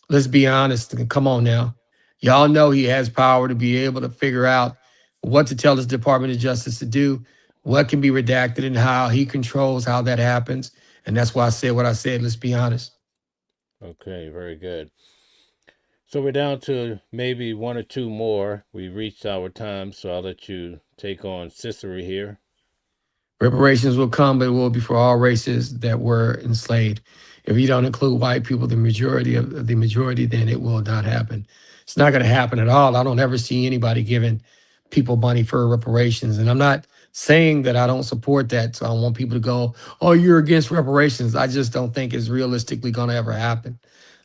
Let's be honest. Come on now. Y'all know he has power to be able to figure out what to tell his Department of Justice to do, what can be redacted, and how he controls how that happens. And that's why I said what I said. Let's be honest. Okay, very good. So we're down to maybe one or two more. We've reached our time, so I'll let you take on Cicely here. Reparations will come, but it will be for all races that were enslaved. If you don't include white people, the majority, then it will not happen. It's not going to happen at all. I don't ever see anybody giving people money for reparations. And I'm not saying that I don't support that. So I don't want people to go, oh, you're against reparations. I just don't think it's realistically going to ever happen.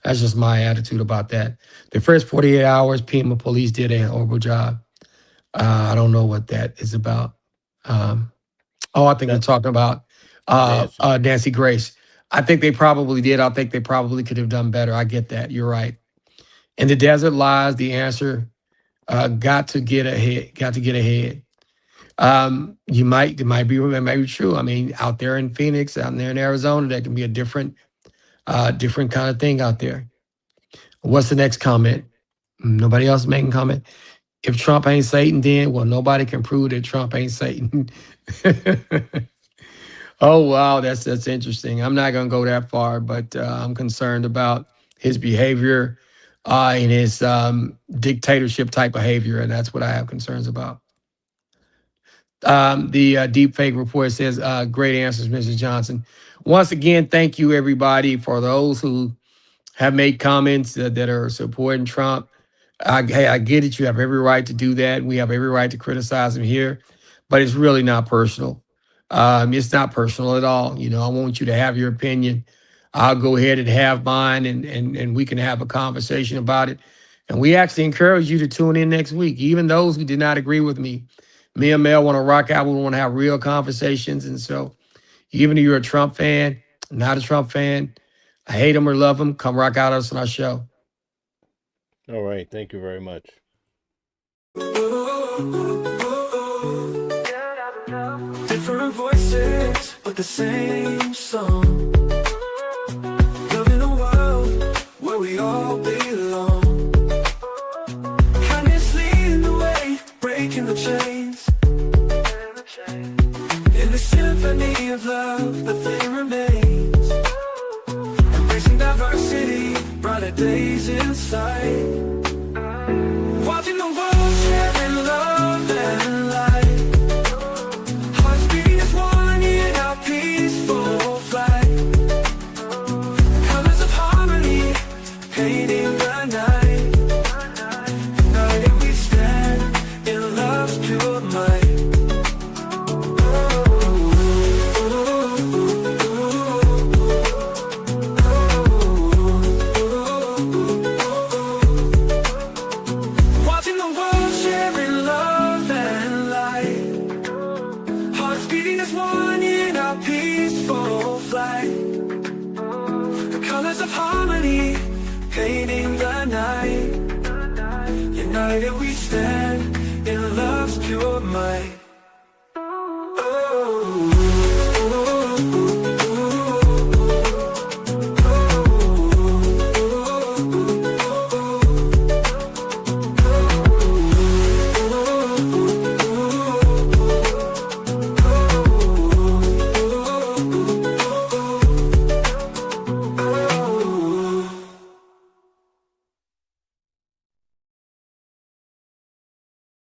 That's just my attitude about that. The first 48 hours, PEMA police did a horrible job. I don't know what that is about. I think they're talking about Nancy Grace. I think they probably did. I think they probably could have done better. I get that. You're right. In the desert lies the answer. Got to get ahead. It might be true. I mean, out there in Phoenix, out there in Arizona, that can be a different kind of thing out there. What's the next comment? Nobody else making comment. If Trump ain't Satan, then, well, nobody can prove that Trump ain't Satan. Oh, wow, that's interesting. I'm not going to go that far, but I'm concerned about his behavior and his dictatorship type behavior, and that's what I have concerns about. The deep fake report says, great answers, Mrs. Johnson. Once again, thank you, everybody, for those who have made comments that are supporting Trump. Hey, I get it. You have every right to do that. We have every right to criticize him here, but it's really not personal. It's not personal at all. You know, I want you to have your opinion. I'll go ahead and have mine, and we can have a conversation about it. And we actually encourage you to tune in next week. Even those who did not agree with me, me and Mel want to rock out. We want to have real conversations. And so even if you're a Trump fan, not a Trump fan, I hate him or love him, come rock out us on our show. All right. Thank you very much. Different voices, but the same song. Loving a world where we all belong. Kindness leading the way, breaking the chains. In the symphony of love, the thing remains. Embracing diversity, brighter days in sight. Watching the world sharing love and light. Hearts beat as one in our peaceful flight. Colors of harmony, painting the night. United we stand in love's pure might. in our peaceful flight. The colors of harmony painting the night. United we stand in love's pure might.